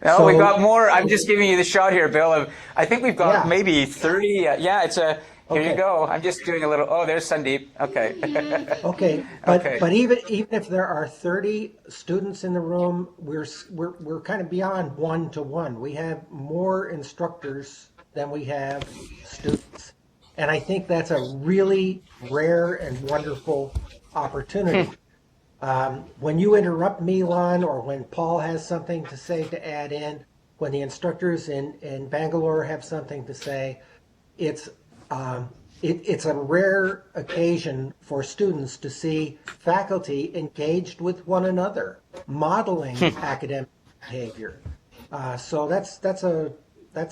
Oh, we got more. I'm just giving you the shot here, Bill. I think we've got Yeah. maybe 30. Yeah, here Okay. you go. I'm just doing a little. Oh, there's Sandeep. Okay. Okay, but even if there are 30 students in the room, we're kind of beyond one-to-one. We have more instructors than we have students, and I think that's a really rare and wonderful opportunity. When you interrupt me, Lon, or when Paul has something to say to add in, when the instructors in Bangalore have something to say, it's a rare occasion for students to see faculty engaged with one another, modeling academic behavior. So that's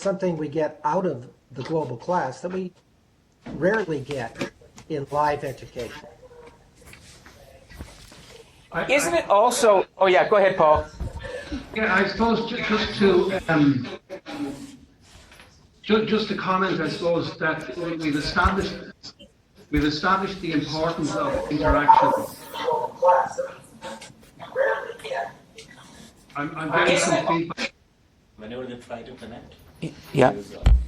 something we get out of the global class that we rarely get in live education. Isn't it also? Oh yeah, go ahead, Paul. Yeah, I suppose just to comment, I suppose that we've established the importance of interaction. I'm getting some feedback. Whenever they try to connect. Yeah,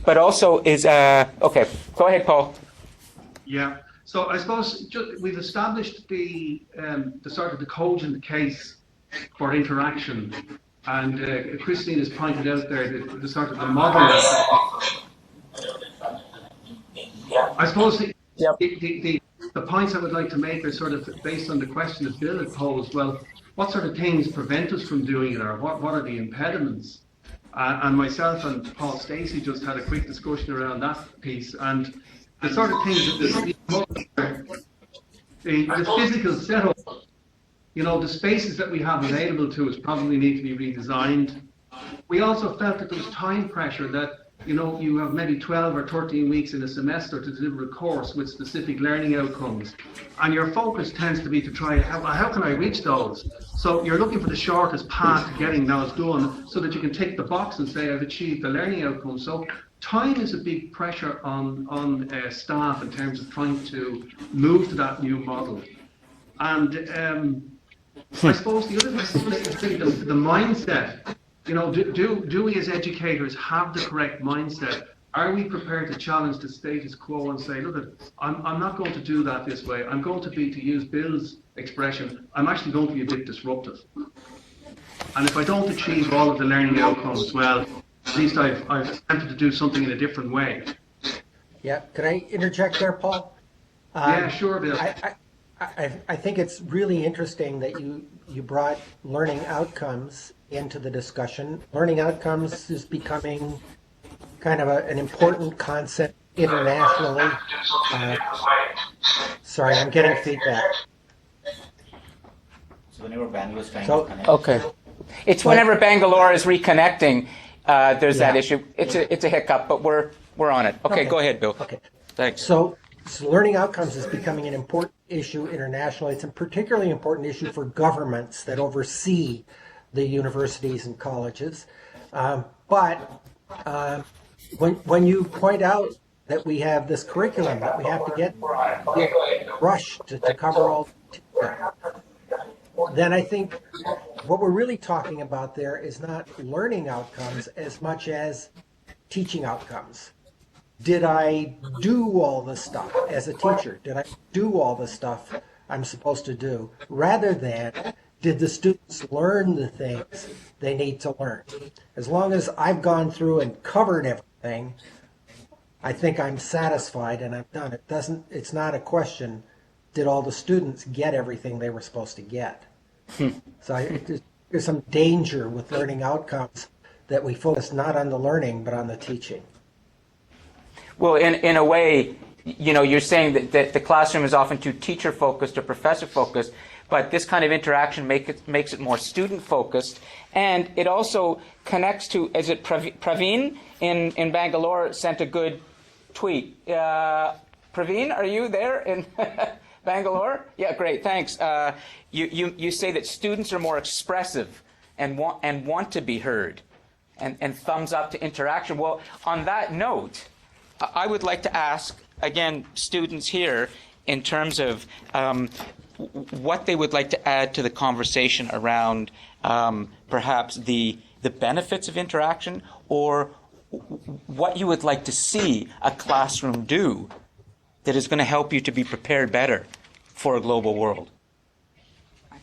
but also is okay. Go ahead, Paul. Yeah. So I suppose we've established the sort of the cogent case for interaction, and Christine has pointed out there the sort of the model. I suppose the points I would like to make are sort of based on the question that Bill had posed. Well, what sort of things prevent us from doing it, or what are the impediments? And myself and Paul Stacey just had a quick discussion around that piece, and the sort of things that the physical setup, the spaces that we have available to us probably need to be redesigned. We also felt that there was time pressure, that you have maybe 12 or 13 weeks in a semester to deliver a course with specific learning outcomes, and your focus tends to be to try how can I reach those. So you're looking for the shortest path to getting those done, so that you can tick the box and say I've achieved the learning outcomes. So time is a big pressure on staff in terms of trying to move to that new model. And I suppose the other thing is the mindset. Do we as educators have the correct mindset? Are we prepared to challenge the status quo and say, look, I'm not going to do that this way. I'm going to use Bill's expression, I'm actually going to be a bit disruptive. And if I don't achieve all of the learning outcomes, well, at least I've attempted to do something in a different way. Yeah, could I interject there, Paul? Yeah, sure, Bill. I think it's really interesting that you brought learning outcomes into the discussion. Learning outcomes is becoming kind of an important concept internationally. Sorry, I'm getting feedback. So whenever Bangalore is trying So- to connect. Okay. It's whenever Bangalore is reconnecting, there's that Yeah. issue. It's a hiccup, but we're on it. Okay, go ahead, Bill. Okay. Thanks. So learning outcomes is becoming an important issue internationally. It's a particularly important issue for governments that oversee the universities and colleges. But when you point out that we have this curriculum that we have to get rush to cover all, then I think what we're really talking about there is not learning outcomes as much as teaching outcomes. Did I do all the stuff as a teacher? Did I do all the stuff I'm supposed to do? Rather than, did the students learn the things they need to learn? As long as I've gone through and covered everything, I think I'm satisfied and I'm done. It's not a question, did all the students get everything they were supposed to get? So there's some danger with learning outcomes that we focus not on the learning, but on the teaching. Well, in a way, you're saying that the classroom is often too teacher-focused or professor-focused, but this kind of interaction makes it more student-focused, and it also connects to, is it Praveen in Bangalore sent a good tweet. Praveen, are you there in Bangalore? Yeah, great, thanks. You say that students are more expressive and want to be heard, and thumbs up to interaction. Well, on that note, I would like to ask, again, students here, in terms of what they would like to add to the conversation around perhaps the benefits of interaction, or what you would like to see a classroom do that is going to help you to be prepared better for a global world. Do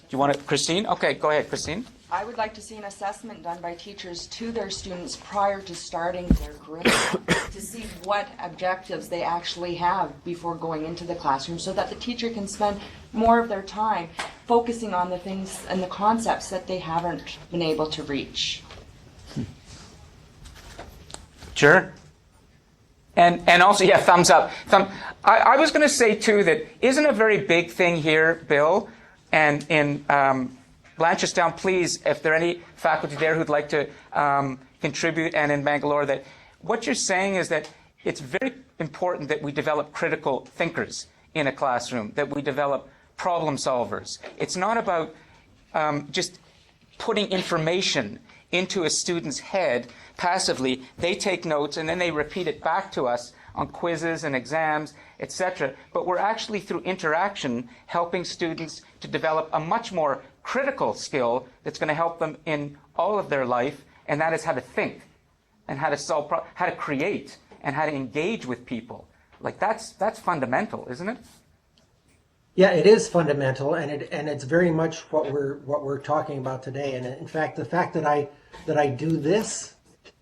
you want to, Christine? Okay, go ahead, Christine. I would like to see an assessment done by teachers to their students prior to starting their curriculum to see what objectives they actually have before going into the classroom, so that the teacher can spend more of their time focusing on the things and the concepts that they haven't been able to reach. Sure. And also, yeah, thumbs up. I was going to say, too, that isn't a very big thing here, Bill, and in Blanchardstown, please, if there are any faculty there who'd like to contribute, and in Bangalore, that what you're saying is that it's very important that we develop critical thinkers in a classroom, that we develop problem solvers. It's not about just putting information into a student's head passively. They take notes and then they repeat it back to us on quizzes and exams, etc. But we're actually, through interaction, helping students to develop a much more critical skill that's going to help them in all of their life, and that is how to think and how to solve problems, how to create and how to engage with people. Like that's fundamental, isn't it? Yeah, it is fundamental, and it's very much what we're talking about today. And in fact, the fact that I do this,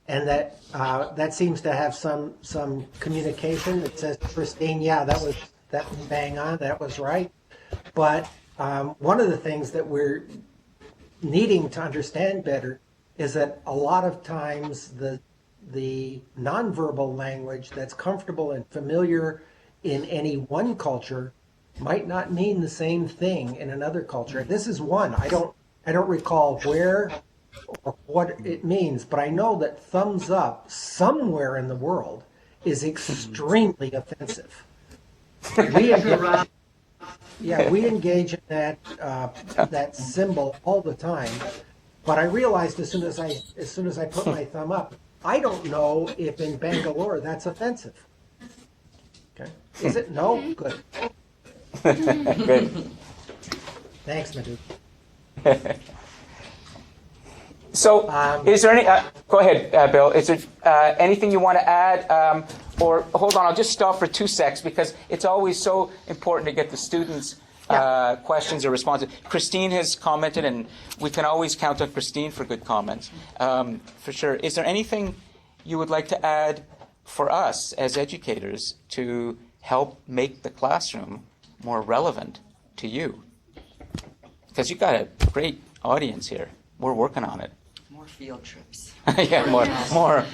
and that seems to have some communication that says, Christine, yeah, that was bang on, that was right. But one of the things that we're needing to understand better is that a lot of times the nonverbal language that's comfortable and familiar in any one culture might not mean the same thing in another culture. This is one. I don't recall where or what it means, but I know that thumbs up somewhere in the world is extremely offensive. We engage in that symbol all the time, but I realized as soon as I put my thumb up, I don't know if in Bangalore that's offensive. Okay, is it? No, good. Good. Thanks, Madhu. So, is there any? Go ahead, Bill. Is there anything you want to add? Or hold on, I'll just stop for 2 seconds because it's always so important to get the students' questions or responses. Christine has commented, and we can always count on Christine for good comments, for sure. Is there anything you would like to add for us as educators to help make the classroom more relevant to you? Because you've got a great audience here. We're working on it. More field trips. Yeah, more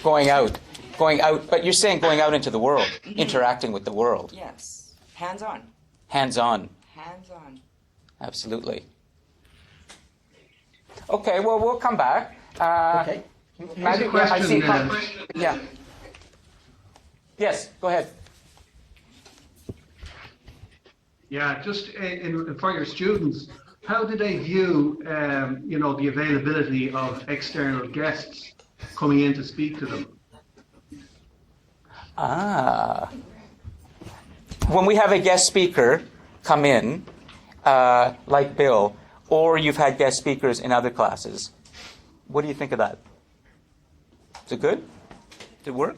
going out. But you're saying going out into the world, interacting with the world. Yes. Hands-on. Hands-on. Hands-on. Absolutely. Okay, well, we'll come back. Okay. Maggie, Question, I see. Yeah. Yes, go ahead. Yeah, just for your students, how do they view, the availability of external guests coming in to speak to them? when we have a guest speaker come in, like Bill, or you've had guest speakers in other classes, what do you think of that? Is it good? Did it work?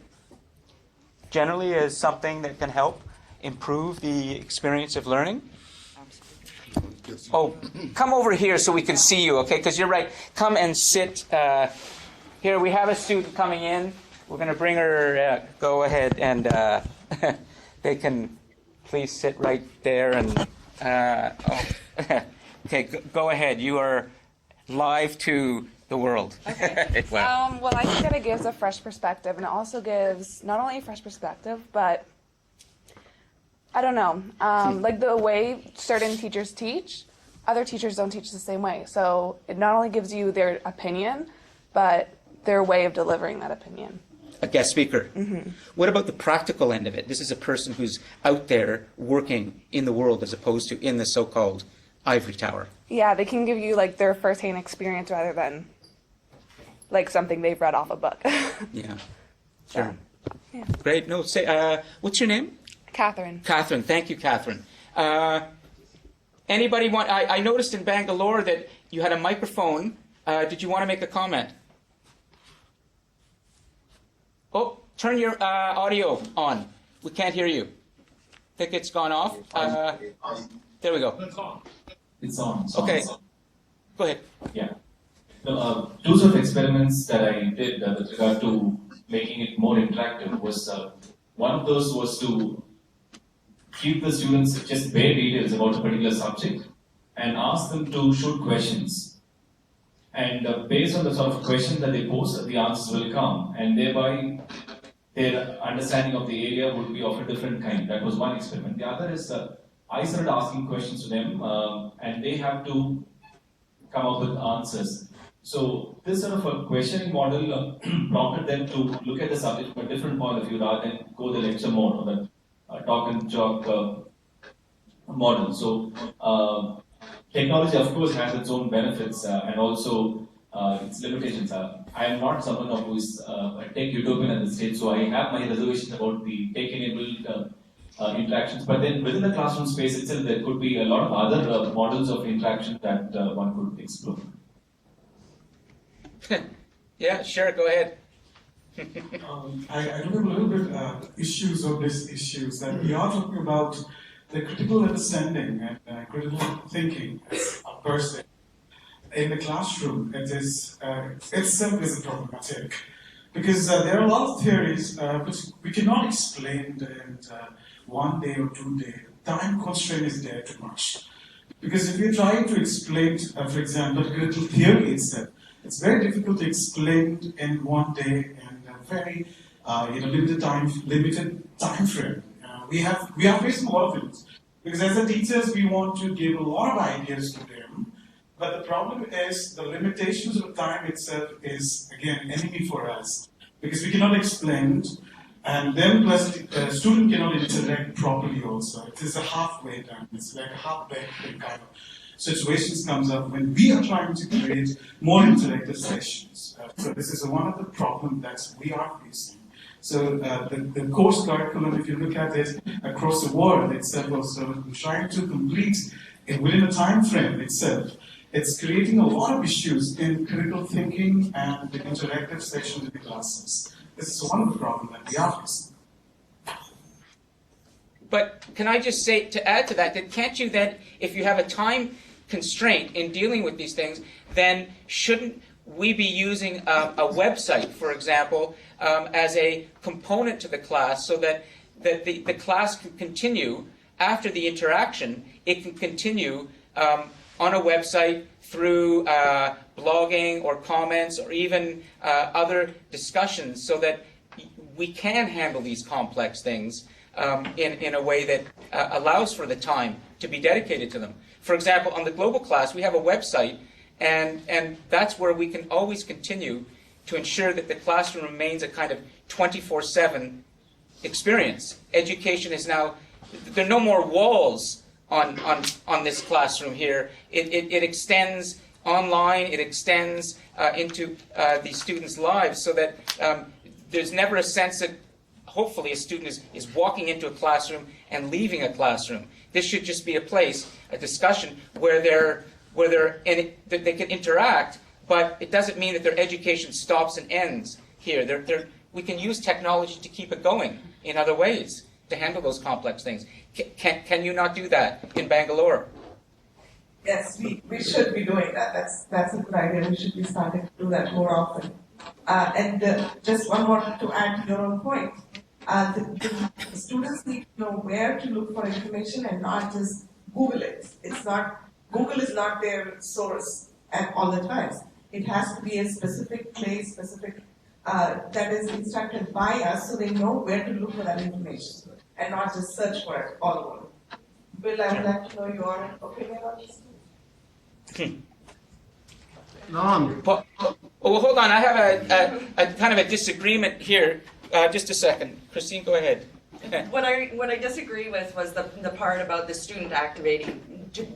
Generally is something that can help improve the experience of learning? Oh, come over here so we can see you, okay? Because you're right. Come and sit. Here, we have a student coming in. We're going to bring her. Go ahead and they can please sit right there. And okay, go ahead. You are live to the world. Okay. Wow. Well, I think that it gives a fresh perspective, and it also gives not only a fresh perspective, but I don't know, like the way certain teachers teach, other teachers don't teach the same way. So it not only gives you their opinion, but their way of delivering that opinion. A guest speaker. Mm-hmm. What about the practical end of it? This is a person who's out there working in the world as opposed to in the so-called ivory tower. Yeah, they can give you like their firsthand experience rather than like something they've read off a book. Yeah, sure. Yeah. Great. No, say, what's your name? Catherine. Catherine. Thank you, Catherine. Anybody want? I noticed in Bangalore that you had a microphone. Did you want to make a comment? Oh, turn your audio on. We can't hear you. Think it's gone off. There we go. It's on. It's on. Okay. Go ahead. Yeah. Two sort of experiments that I did with regard to making it more interactive was one of those was to keep the students just bare details about a particular subject and ask them to shoot questions. And based on the sort of question that they pose, the answers will come, and thereby their understanding of the area would be of a different kind. That was one experiment. The other is I started asking questions to them, and they have to come up with answers. So this sort of a questioning model prompted them to look at the subject from a different point of view rather than go the lecture mode or the talk and talk model. So technology, of course, has its own benefits and also its limitations. I am not someone who is a tech utopian at this stage, so I have my reservations about the tech-enabled interactions. But then within the classroom space itself, there could be a lot of other models of interaction that one could explore. Yeah, sure. Go ahead. I do have a little bit issues of these issues that we are talking about the critical understanding and critical thinking per se. In the classroom, it is itself is problematic because there are a lot of theories which we cannot explain in 1 day or 2 days. Time constraint is there too much because if you try to explain, for example, critical theory itself, it's very difficult to explain in 1 day and a very limited time frame. We are facing a lot of it because as the teachers we want to give a lot of ideas to them, but the problem is the limitations of time itself is again enemy for us because we cannot explain it, and then plus the student cannot interact properly also. It is a halfway done. It's like a half-baked kind of situations comes up when we are trying to create more interactive sessions. So this is one of the problems that we are facing. So the course curriculum, if you look at it across the world itself, also trying to complete it within a time frame itself, it's creating a lot of issues in critical thinking and the interactive sessions in the classes. This is one of the problems that we are facing. But can I just say, to add to that can't you then, if you have a time constraint in dealing with these things, then shouldn't we be using a website, for example, as a component to the class so that the class can continue after the interaction? It can continue on a website through blogging or comments or even other discussions so that we can handle these complex things in a way that allows for the time to be dedicated to them. For example, on the global class, we have a website, and that's where we can always continue to ensure that the classroom remains a kind of 24/7 experience. Education is now, there are no more walls on this classroom here. It extends online, it extends into the students' lives so that there's never a sense that hopefully a student is walking into a classroom and leaving a classroom. This should just be a place, a discussion, where they can interact, but it doesn't mean that their education stops and ends here. We can use technology to keep it going in other ways to handle those complex things. Can you not do that in Bangalore? Yes, we should be doing that. That's a good idea. We should be starting to do that more often. And just one more to add to your own point. The students need to know where to look for information and not just Google it. Google is not their source at all the times. It has to be a specific place, that is instructed by us, so they know where to look for that information and not just search for it all over. Bill, I would like to know your opinion on this. Long. Well, hold on. I have a kind of a disagreement here. Just a second. Christine, go ahead. What I disagree with was the part about the student activating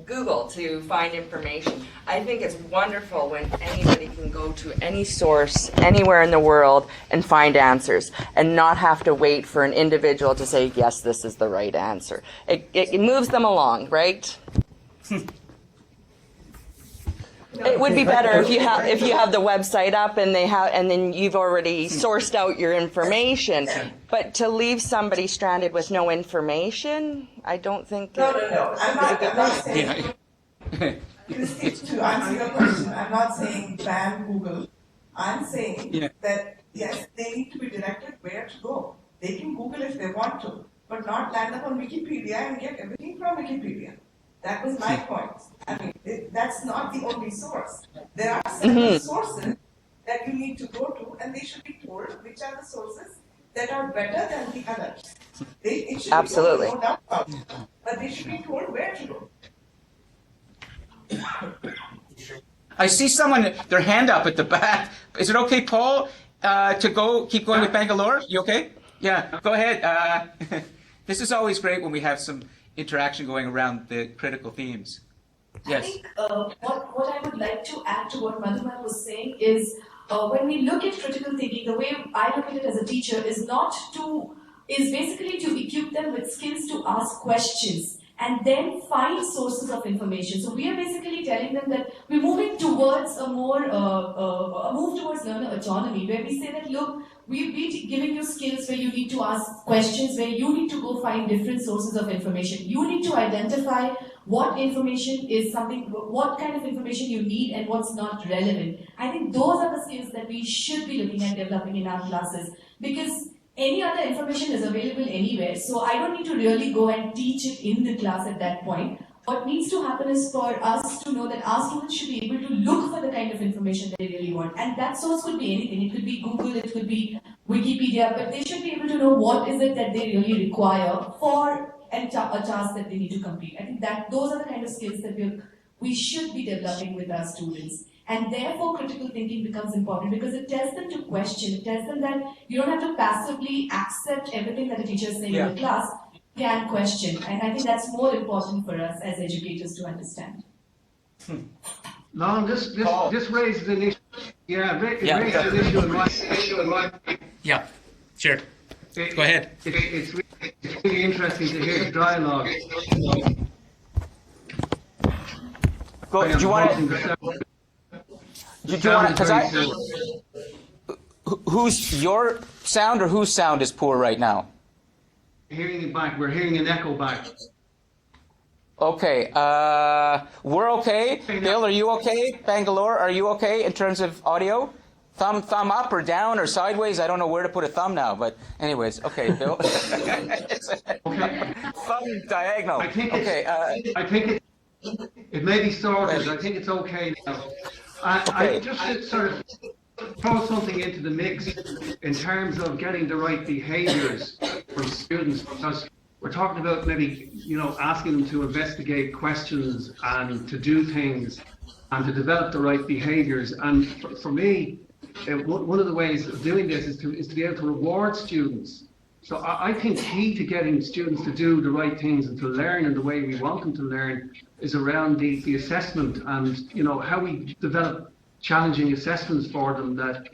Google to find information. I think it's wonderful when anybody can go to any source anywhere in the world and find answers and not have to wait for an individual to say, yes, this is the right answer. It moves them along, right? It would be better if you have the website up and then you've already sourced out your information. But to leave somebody stranded with no information, I don't think. No. I'm not saying. Christine, to answer your question, I'm not saying ban Google. I'm saying that yes, they need to be directed where to go. They can Google if they want to, but not land up on Wikipedia and get everything from Wikipedia. That was my point. I mean, that's not the only source. There are several sources that you need to go to, and they should be told which are the sources that are better than the others. It should Absolutely. be told, no doubt about it, but they should be told where to go. I see someone, their hand up at the back. Is it okay, Paul, to keep going with Bangalore? You okay? Yeah, go ahead. This is always great when we have some interaction going around the critical themes. Yes. I think what I would like to add to what Madhuman was saying is when we look at critical thinking, the way I look at it as a teacher is basically to equip them with skills to ask questions and then find sources of information. So we are basically telling them that we're moving towards a move towards learner autonomy, where we say that, look, we'll be giving you skills where you need to ask questions, where you need to go find different sources of information. You need to identify what information is what kind of information you need and what's not relevant. I think those are the skills that we should be looking at developing in our classes, because any other information is available anywhere. So I don't need to really go and teach it in the class at that point. What needs to happen is for us to know that our students should be able to look for the kind of information that they really want. And that source could be anything. It could be Google, it could be Wikipedia, but they should be able to know what is it that they really require for a task that they need to complete. I think that those are the kind of skills that we should be developing with our students. And therefore, critical thinking becomes important because it tells them to question. It tells them that you don't have to passively accept everything that a teacher is saying in the class. You can question. And I think that's more important for us as educators to understand. No, this raises an issue. Yeah, it raises an issue in my. Yeah, sure. Go ahead. It's really interesting to hear the dialogue. Do you want to? Who's your sound or whose sound is poor right now? Hearing it back. We're hearing an echo back. Okay. We're okay. Bill, are you okay? Bangalore, are you okay in terms of audio? Thumb up or down or sideways? I don't know where to put a thumb now, but anyways, okay, Bill. Okay. Thumb diagonal. I think it may be sorted. I think it's okay now. I just to sort of throw something into the mix in terms of getting the right behaviours from students, because we're talking about maybe, asking them to investigate questions and to do things and to develop the right behaviours. And for me, one of the ways of doing this is to be able to reward students. So I think key to getting students to do the right things and to learn in the way we want them to learn is around the assessment and, how we develop challenging assessments for them that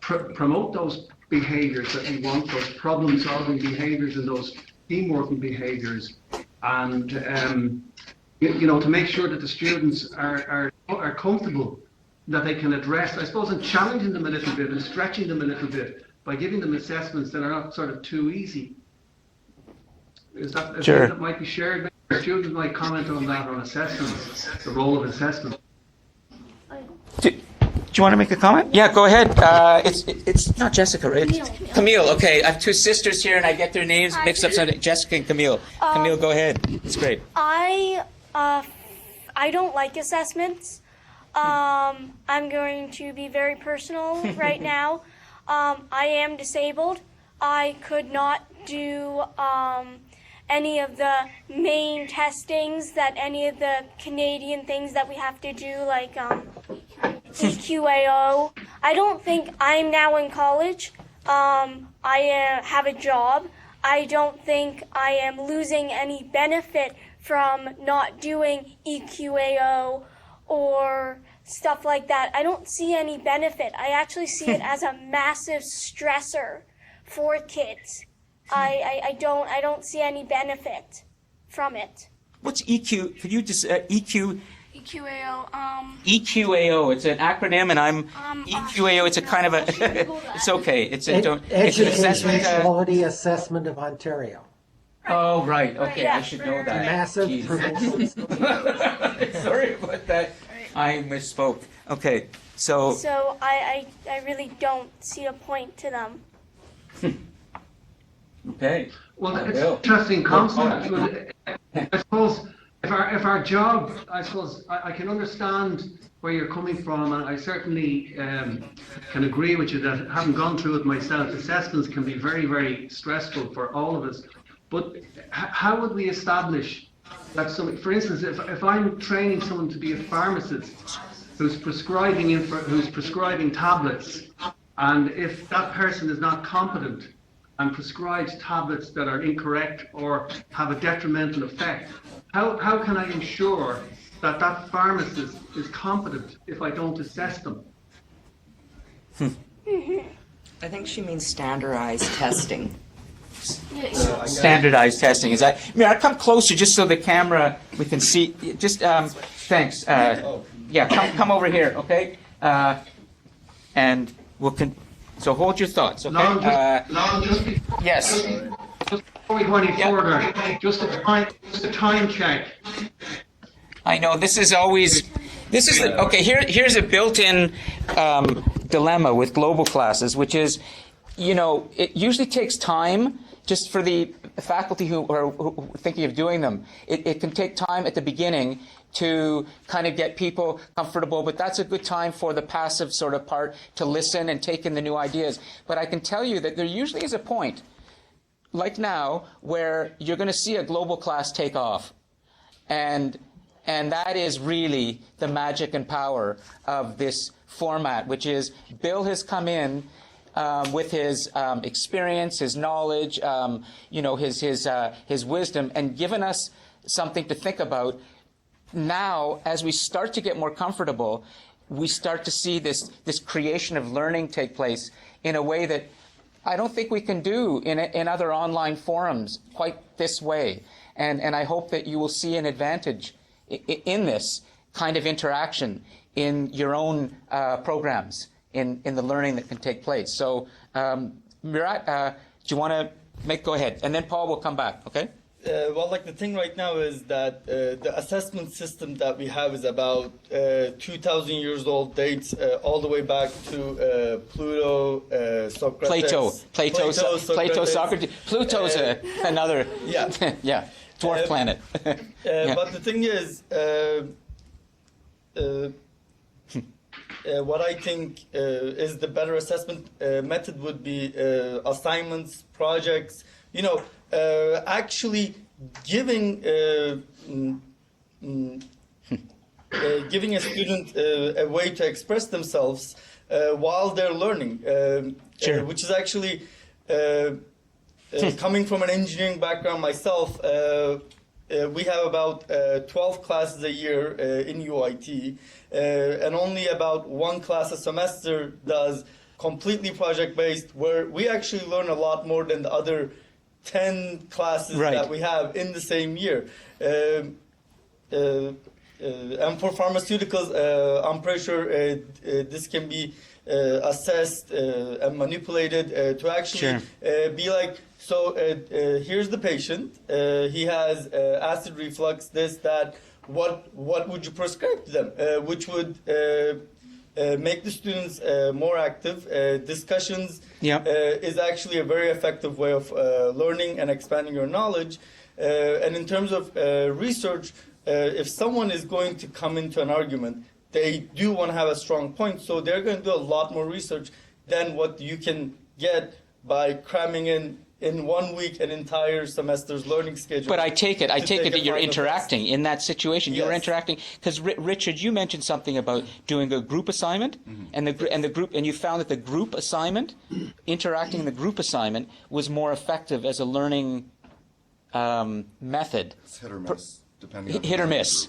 promote those behaviors that we want, those problem-solving behaviors and those teamworking behaviors, and to make sure that the students are comfortable, that they can address, I suppose, and challenging them a little bit and stretching them a little bit by giving them assessments that are not sort of too easy. Is that a Sure. thing that might be shared? Students might comment on that, on assessments, the role of assessment. Do you want to make a comment? Yeah, go ahead. It's not Jessica, right? Camille. Okay, I have two sisters here, and I get their names mixed up. So Jessica and Camille. Camille, go ahead. It's great. I don't like assessments. I'm going to be very personal right now. I am disabled. I could not do any of the main testings that any of the Canadian things that we have to do, like EQAO. I don't think I'm now in college. I have a job. I don't think I am losing any benefit from not doing EQAO or stuff like that. I don't see any benefit. I actually see it as a massive stressor for kids. I don't see any benefit from it. What's EQ? Could you just EQ? EQAO. EQAO. It's an acronym, and I'm EQAO. It's a kind of a. It's okay. It's a. It's an Education assessment. Quality Assessment of Ontario. Oh right. Okay, I should know that. Massive Jeez. provincial. Sorry about that. I misspoke. Okay, so. So I really don't see a point to them. Okay. Well, it's Bill. an interesting concept. I suppose if our job, I suppose I can understand where you're coming from, and I certainly can agree with you that, having gone through it myself, assessments can be very, very stressful for all of us. But how would we establish that for instance, if I'm training someone to be a pharmacist who's prescribing tablets, and if that person is not competent and prescribes tablets that are incorrect or have a detrimental effect, how can I ensure that that pharmacist is competent if I don't assess them? I think she means standardized testing. Standardized testing, is that? I come closer just so the camera, we can see. Just thanks. Yeah, come over here, okay? And we'll so hold your thoughts, okay? Yes. Just before we go any further, just a time check. I know this is okay. Here's a built-in dilemma with global classes, which is, it usually takes time. Just for the faculty who are thinking of doing them, it can take time at the beginning to kind of get people comfortable, but that's a good time for the passive sort of part to listen and take in the new ideas. But I can tell you that there usually is a point, like now, where you're going to see a global class take off. And that is really the magic and power of this format, which is Bill has come in with his experience, his knowledge, his wisdom, and given us something to think about. Now, as we start to get more comfortable, we start to see this creation of learning take place in a way that I don't think we can do in other online forums quite this way. And I hope that you will see an advantage in this kind of interaction in your own programs, in the learning that can take place. So, Murat, do you want to go ahead? And then Paul will come back, okay? The thing right now is that the assessment system that we have is about 2,000 years old, dates all the way back to Pluto, Socrates. Plato, Socrates. Pluto's another dwarf planet. But the thing is, what I think is the better assessment method would be assignments, projects, actually giving giving a student a way to express themselves while they're learning, which is actually coming from an engineering background myself. We have about 12 classes a year in UIT, and only about one class a semester does completely project-based, where we actually learn a lot more than the other 10 classes Right. that we have in the same year. And for pharmaceuticals, I'm pretty sure this can be assessed and manipulated to actually be like, so here's the patient, he has acid reflux, this, that, what would you prescribe to them? Which would make the students more active. Discussions is actually a very effective way of learning and expanding your knowledge. And in terms of research, if someone is going to come into an argument, they do want to have a strong point, so they're going to do a lot more research than what you can get by cramming in 1 week an entire semester's learning schedule. But I take it that you're final interacting in that situation. You're Yes. interacting because Richard, you mentioned something about doing a group assignment, and the group, and you found that the group assignment, interacting in the group assignment, was more effective as a learning method. It's hit or miss, depending on Hit or miss.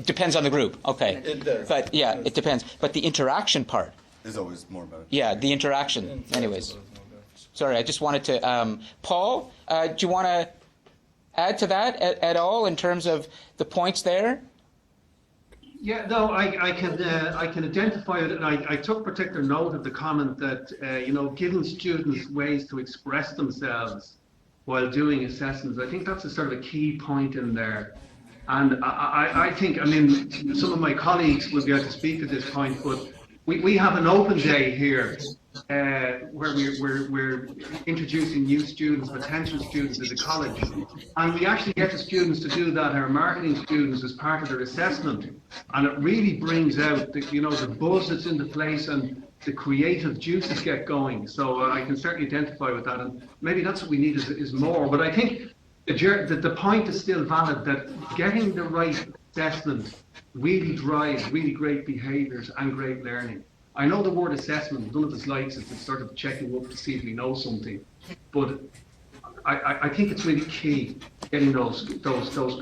Depends on the group. Okay. It does. But yeah, it depends. But the interaction part. Is always more better. Yeah, the interaction. Anyways. Sorry, I just wanted to. Paul, do you want to add to that at all in terms of the points there? Yeah, no, I can identify it, and I took particular note of the comment that giving students ways to express themselves while doing assessments. I think that's a sort of a key point in there. And I think, some of my colleagues will be able to speak to this point, but we have an open day here where we're introducing new students, potential students to the college. And we actually get the students to do that, our marketing students, as part of their assessment. And it really brings out the buzz that's in the place and the creative juices get going. So I can certainly identify with that. And maybe that's what we need is more. But I think the point is still valid that getting the right assessment really drives really great behaviours and great learning. I know the word assessment, none of us likes it, it's sort of checking up to see if we know something, but I think it's really key getting those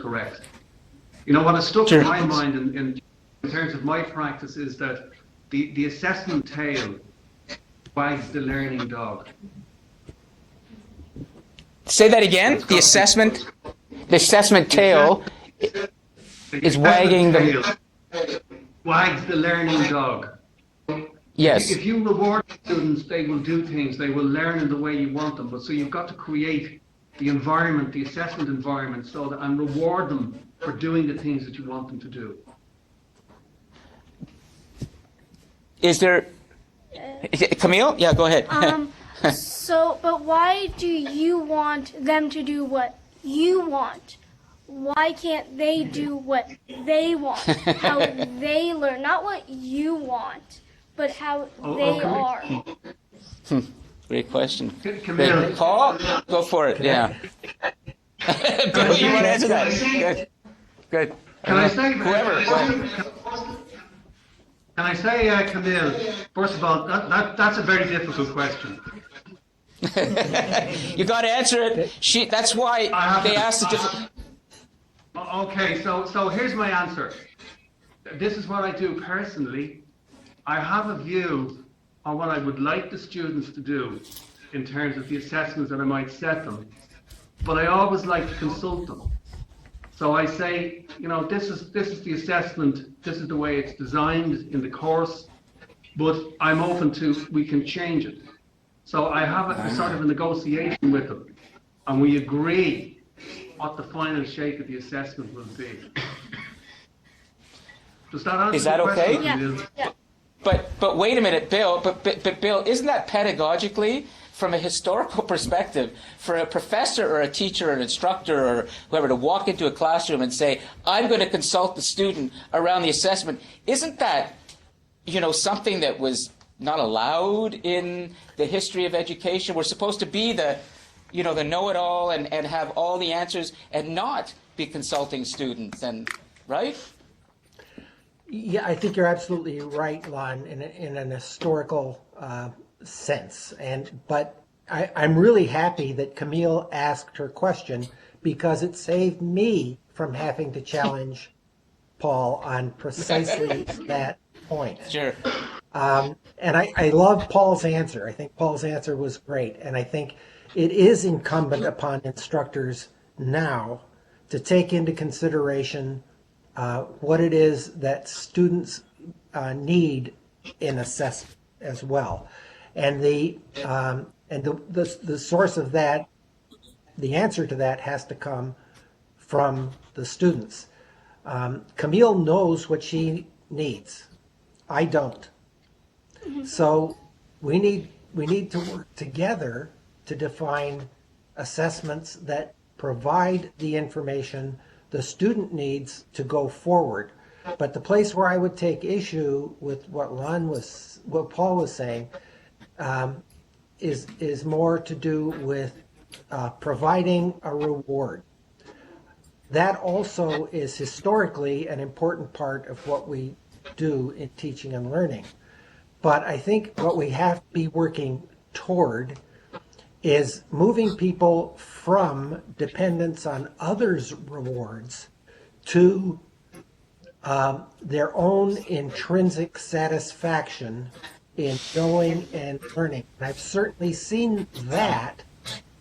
correct. What has stuck in my mind in terms of my practice is that the assessment tail wags the learning dog. Say that again. The assessment tail is wagging the wags the learning dog. Yes. If you reward students, they will do things. They will learn in the way you want them. But so you've got to create the environment, the assessment environment, and reward them for doing the things that you want them to do. Is there, Camille? Yeah, go ahead. But why do you want them to do what you want? Why can't they do what they want? How they learn, not what you want, but how they are. Great question. Camille. Paul, go for it. Yeah. Bill, you want to answer that? Good. Can I say? Whoever. Can I say, Camille? First of all, that's a very difficult question. You got to answer it. That's why they asked the different. Okay, so here's my answer. This is what I do personally. I have a view on what I would like the students to do in terms of the assessments that I might set them, but I always like to consult them. So I say, this is the assessment, this is the way it's designed in the course, but I'm open to, we can change it. So I have a sort of a negotiation with them, and we agree what the final shape of the assessment will be. Does that answer Is that the question? okay? Yeah. But wait a minute, Bill. But Bill, isn't that pedagogically, from a historical perspective, for a professor or a teacher or an instructor or whoever to walk into a classroom and say, "I'm going to consult the student around the assessment"? Isn't that, something that was not allowed in the history of education? We're supposed to be the know-it-all and have all the answers and not be consulting students, right? Yeah, I think you're absolutely right, Lon, in an historical sense. But I'm really happy that Camille asked her question, because it saved me from having to challenge Paul on precisely that point. Sure. And I love Paul's answer. I think Paul's answer was great. And I think it is incumbent upon instructors now to take into consideration what it is that students need in assessment as well. And the source of that, the answer to that has to come from the students. Camille knows what she needs. I don't. So we need to work together to define assessments that provide the information the student needs to go forward. But the place where I would take issue with what Paul was saying, is more to do with providing a reward. That also is historically an important part of what we do in teaching and learning. But I think what we have to be working toward is moving people from dependence on others' rewards to their own intrinsic satisfaction in knowing and learning. And I've certainly seen that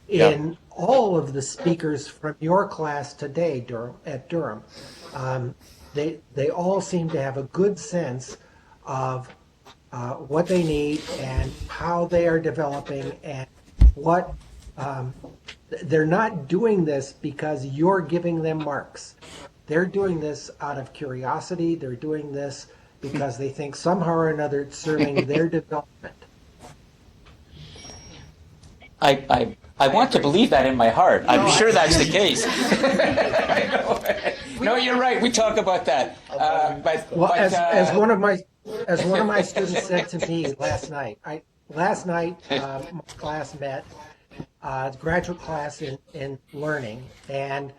in all of the speakers from your class today at Durham. They all seem to have a good sense of what they need and how they are developing, and what they're not doing this because you're giving them marks. They're doing this out of curiosity. They're doing this because they think somehow or another it's serving their development. I want to believe that in my heart. I'm sure that's the case. No, you're right. We talk about that. As one of my students said to me last night, my class met, graduate class in learning, and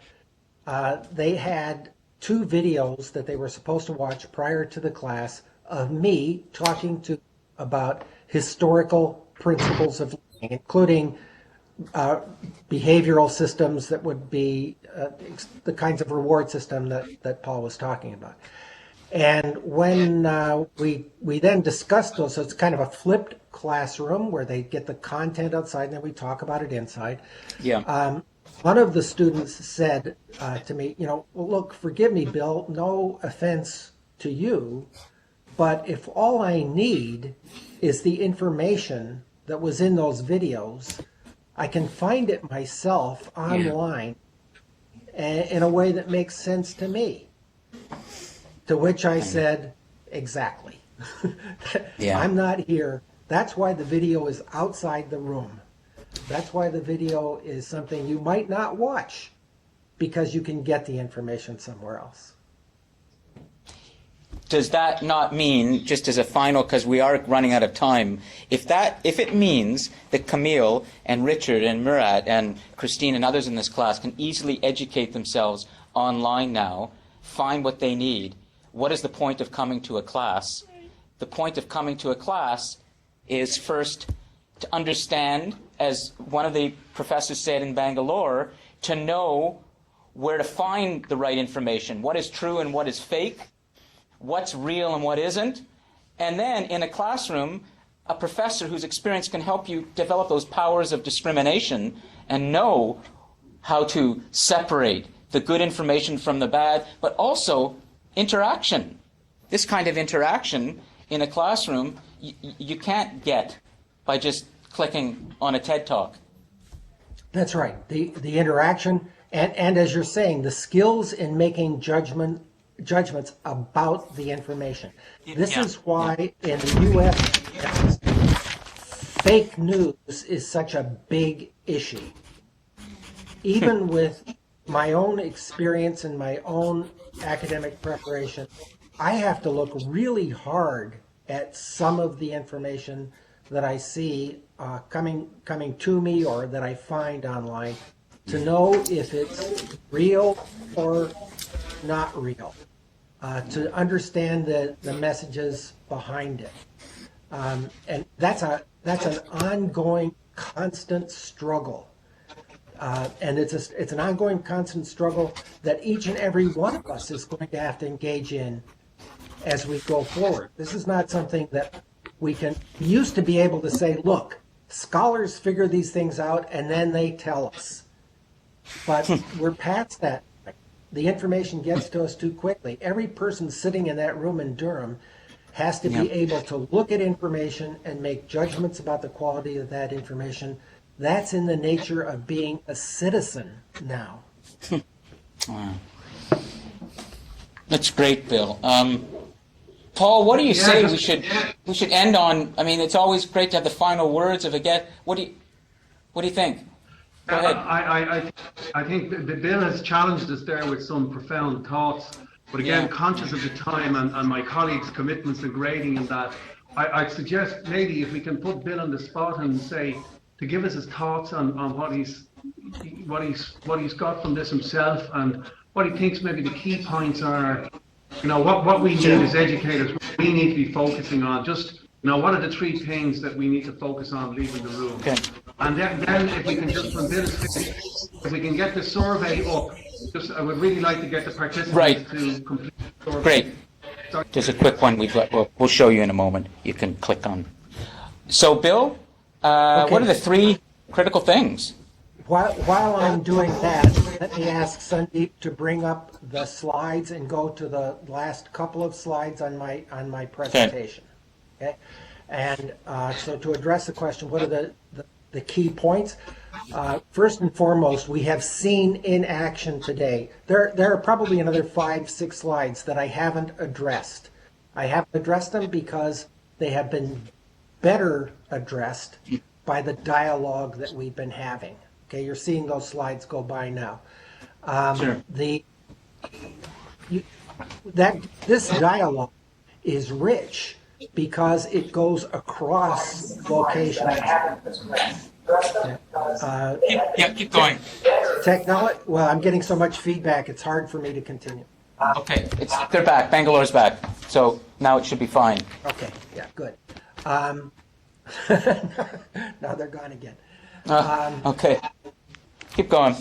they had 2 videos that they were supposed to watch prior to the class of me talking about historical principles of learning, including behavioral systems that would be the kinds of reward system that Paul was talking about. And when we then discussed those, so it's kind of a flipped classroom where they get the content outside and then we talk about it inside. Yeah. One of the students said to me, well, look, forgive me, Bill, no offense to you, but if all I need is the information that was in those videos, I can find it myself online in a way that makes sense to me. To which I said, exactly. I'm not here. That's why the video is outside the room. That's why the video is something you might not watch, because you can get the information somewhere else. Does that not mean, just as a final, because we are running out of time, if it means that Camille and Richard and Murat and Christine and others in this class can easily educate themselves online now, find what they need, what is the point of coming to a class? The point of coming to a class is first to understand, as one of the professors said in Bangalore, to know where to find the right information, what is true and what is fake, what's real and what isn't. And then in a classroom, a professor whose experience can help you develop those powers of discrimination and know how to separate the good information from the bad, but also interaction. This kind of interaction in a classroom you can't get by just clicking on a TED Talk. That's right. The interaction and as you're saying, the skills in making judgments about the information. This is why in the U.S. fake news is such a big issue. Even with my own experience and my own academic preparation, I have to look really hard at some of the information that I see coming to me or that I find online to know if it's real or not real, to understand the messages behind it. And that's an ongoing, constant struggle. And it's an ongoing, constant struggle that each and every one of us is going to have to engage in as we go forward. This is not something that we used to be able to say, look, scholars figure these things out and then they tell us. But we're past that. The information gets to us too quickly. Every person sitting in that room in Durham has to be able to look at information and make judgments about the quality of that information. That's in the nature of being a citizen now. Wow. That's great, Bill. Paul, what do you say we should end on? I mean, it's always great to have the final words of a guest. What do you think? Go ahead. I think the Bill has challenged us there with some profound thoughts, but again, conscious of the time and my colleagues' commitments and grading and that, I'd suggest maybe if we can put Bill on the spot and say to give us his thoughts on what he's got from this himself and what he thinks maybe the key points are. You know, what we need as educators, what we need to be focusing on. Just, you know, what are the 3 things that we need to focus on leaving the room? Okay. And then if we can just, from Bill's finished, if we can get the survey up, I would really like to get the participants to complete the survey. Great. Just a quick one. We'll show you in a moment. You can click on. So, Bill, what are the 3 critical things? While I'm doing that, let me ask Sandeep to bring up the slides and go to the last couple of slides on my presentation. Okay. And so to address the question, what are the key points? First and foremost, we have seen in action today. There are probably another 5-6 slides that I haven't addressed. I haven't addressed them because they have been better addressed by the dialogue that we've been having. Okay, you're seeing those slides go by now. Sure. This dialogue is rich because it goes across locations. Keep going. Technology. Well, I'm getting so much feedback; it's hard for me to continue. Okay, they're back. Bangalore's back, so now it should be fine. Okay. Yeah. Good. Now they're gone again. Okay. Keep going.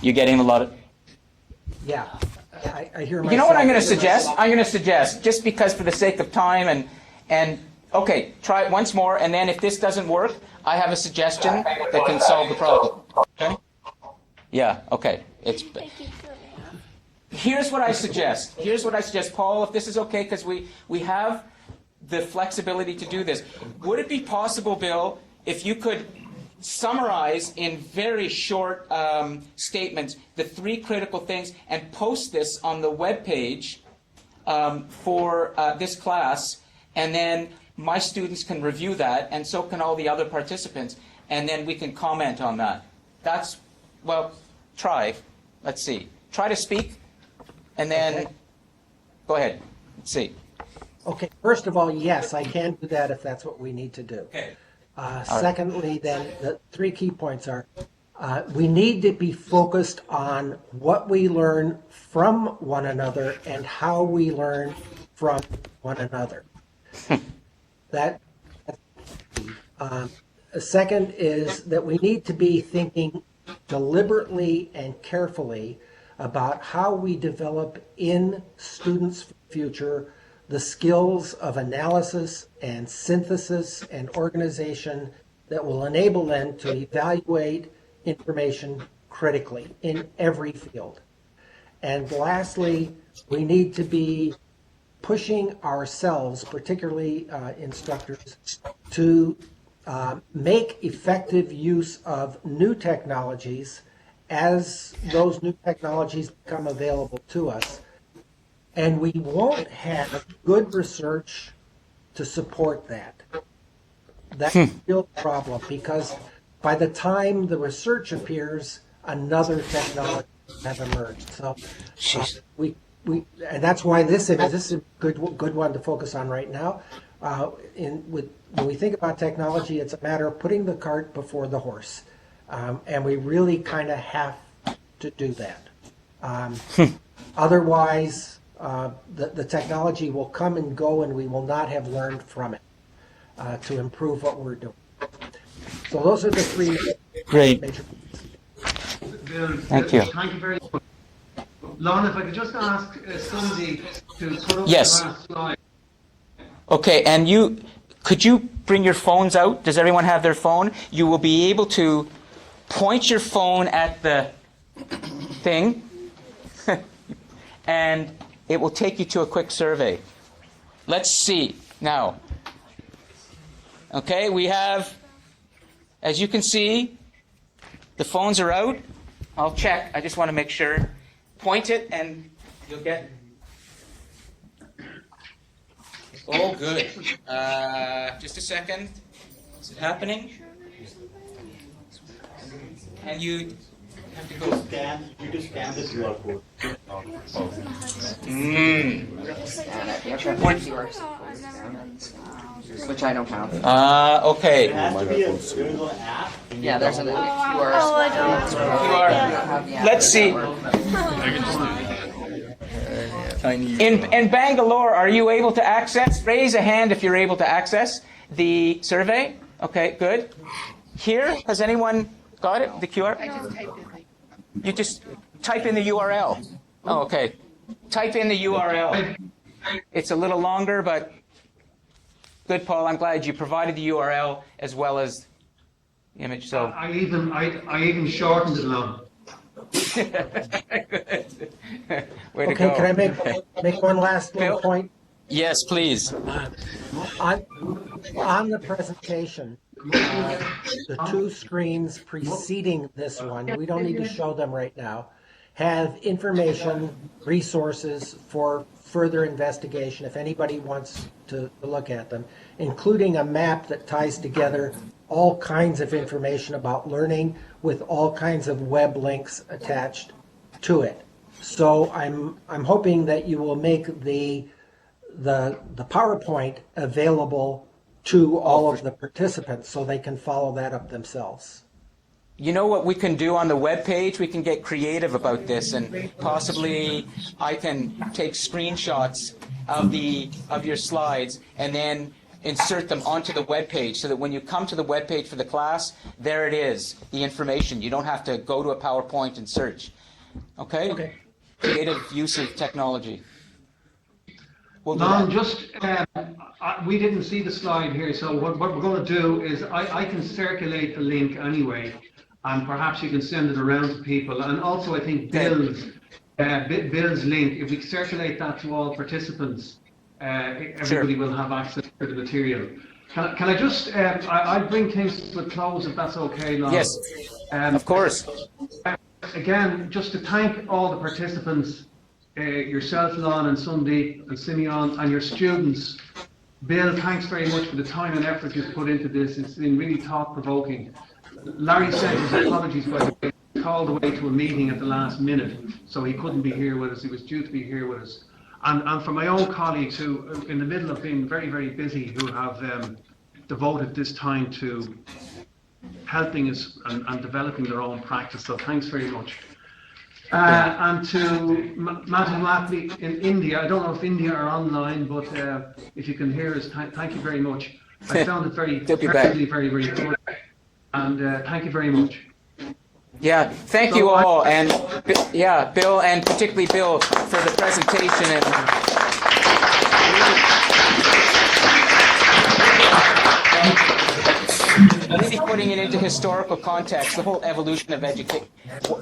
You're getting a lot of... Yeah. I hear myself. You know what I'm going to suggest? I'm going to suggest, just because for the sake of time and okay, try it once more, and then if this doesn't work, I have a suggestion that can solve the problem. Okay? Yeah, okay. Here's what I suggest. Paul, if this is okay, because we have the flexibility to do this. Would it be possible, Bill, if you could summarize in very short statements the 3 critical things and post this on the webpage for this class, and then my students can review that, and so can all the other participants, and then we can comment on that. Try. Let's see. Try to speak, and then go ahead. Let's see. Okay, first of all, yes, I can do that if that's what we need to do. Okay. Secondly, then, the 3 key points are, we need to be focused on what we learn from one another and how we learn from one another. Second is that we need to be thinking deliberately and carefully about how we develop in students' future the skills of analysis and synthesis and organization that will enable them to evaluate information critically in every field. And lastly, we need to be pushing ourselves, particularly instructors, to make effective use of new technologies as those new technologies become available to us. And we won't have good research to support that. That's a real problem, because by the time the research appears, another technology has emerged. So and that's why this is a good one to focus on right now. When we think about technology, it's a matter of putting the cart before the horse, and we really kind of have to do that. Otherwise, the technology will come and go, and we will not have learned from it to improve what we're doing. So those are the 3 Great. major points. Thank you. Thank you very much. Lon, if I could just ask somebody to put up Yes. the last slide. Okay, and could you bring your phones out? Does everyone have their phone? You will be able to point your phone at the thing, and it will take you to a quick survey. Let's see now. Okay, we have, as you can see, the phones are out. I'll check. I just want to make sure. Point it, and you'll get. Oh, good. Just a second. Is it happening? And you have to go. You just scan the QR code. Which I don't have. Okay. There has to be there's an app. Yeah, there's an QR. Oh, I don't. QR. Let's see. In Bangalore, are you able to access? Raise a hand if you're able to access the survey. Okay, good. Here, has anyone got it? The QR? I just typed it. You just type in the URL. Oh, okay. Type in the URL. It's a little longer, but good, Paul. I'm glad you provided the URL as well as the image. So I even shortened it, Lon. Way to Okay, go. can I make one last little point? Yes, please. On the presentation, the two screens preceding this one, we don't need to show them right now, have information, resources for further investigation if anybody wants to look at them, including a map that ties together all kinds of information about learning with all kinds of web links attached to it. So I'm hoping that you will make the PowerPoint available to all of the participants so they can follow that up themselves. You know what we can do on the web page? We can get creative about this, and possibly I can take screenshots of your slides and then insert them onto the web page so that when you come to the web page for the class, there it is, the information. You don't have to go to a PowerPoint and search. Okay? Okay. Creative use of technology. We'll do Lon, that. just we didn't see the slide here, so what we're going to do is I can circulate the link anyway, and perhaps you can send it around to people. And also, I think Bill's link, if we circulate that to all participants, everybody will have access to the material. Can I just, I'll bring things to a close if that's okay, Lon. Yes, of course. Again, just to thank all the participants, yourself, Lon, and Sunday, and Simeon, and your students. Bill, thanks very much for the time and effort you've put into this. It's been really thought-provoking. Larry sent his apologies, by the way. He called away to a meeting at the last minute, so he couldn't be here with us. He was due to be here with us. And for my own colleagues who, in the middle of being very, very busy, who have devoted this time to helping us and developing their own practice. So thanks very much. And to Matt and Matley in India, I don't know if India are online, but if you can hear us, thank you very much. I found it very good. And thank you very much. Yeah, thank you all, and yeah, Bill, and particularly Bill for the presentation and really putting it into historical context, the whole evolution of education,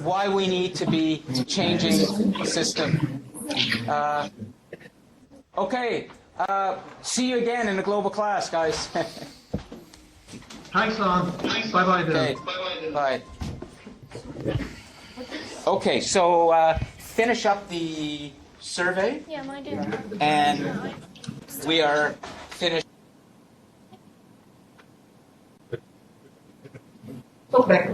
why we need to be changing the system. Okay, see you again in the global class, guys. Thanks, Lon. Bye-bye, Bill. Okay, bye. Okay, so finish up the survey. Yeah, mine did. And we are finished. Go back.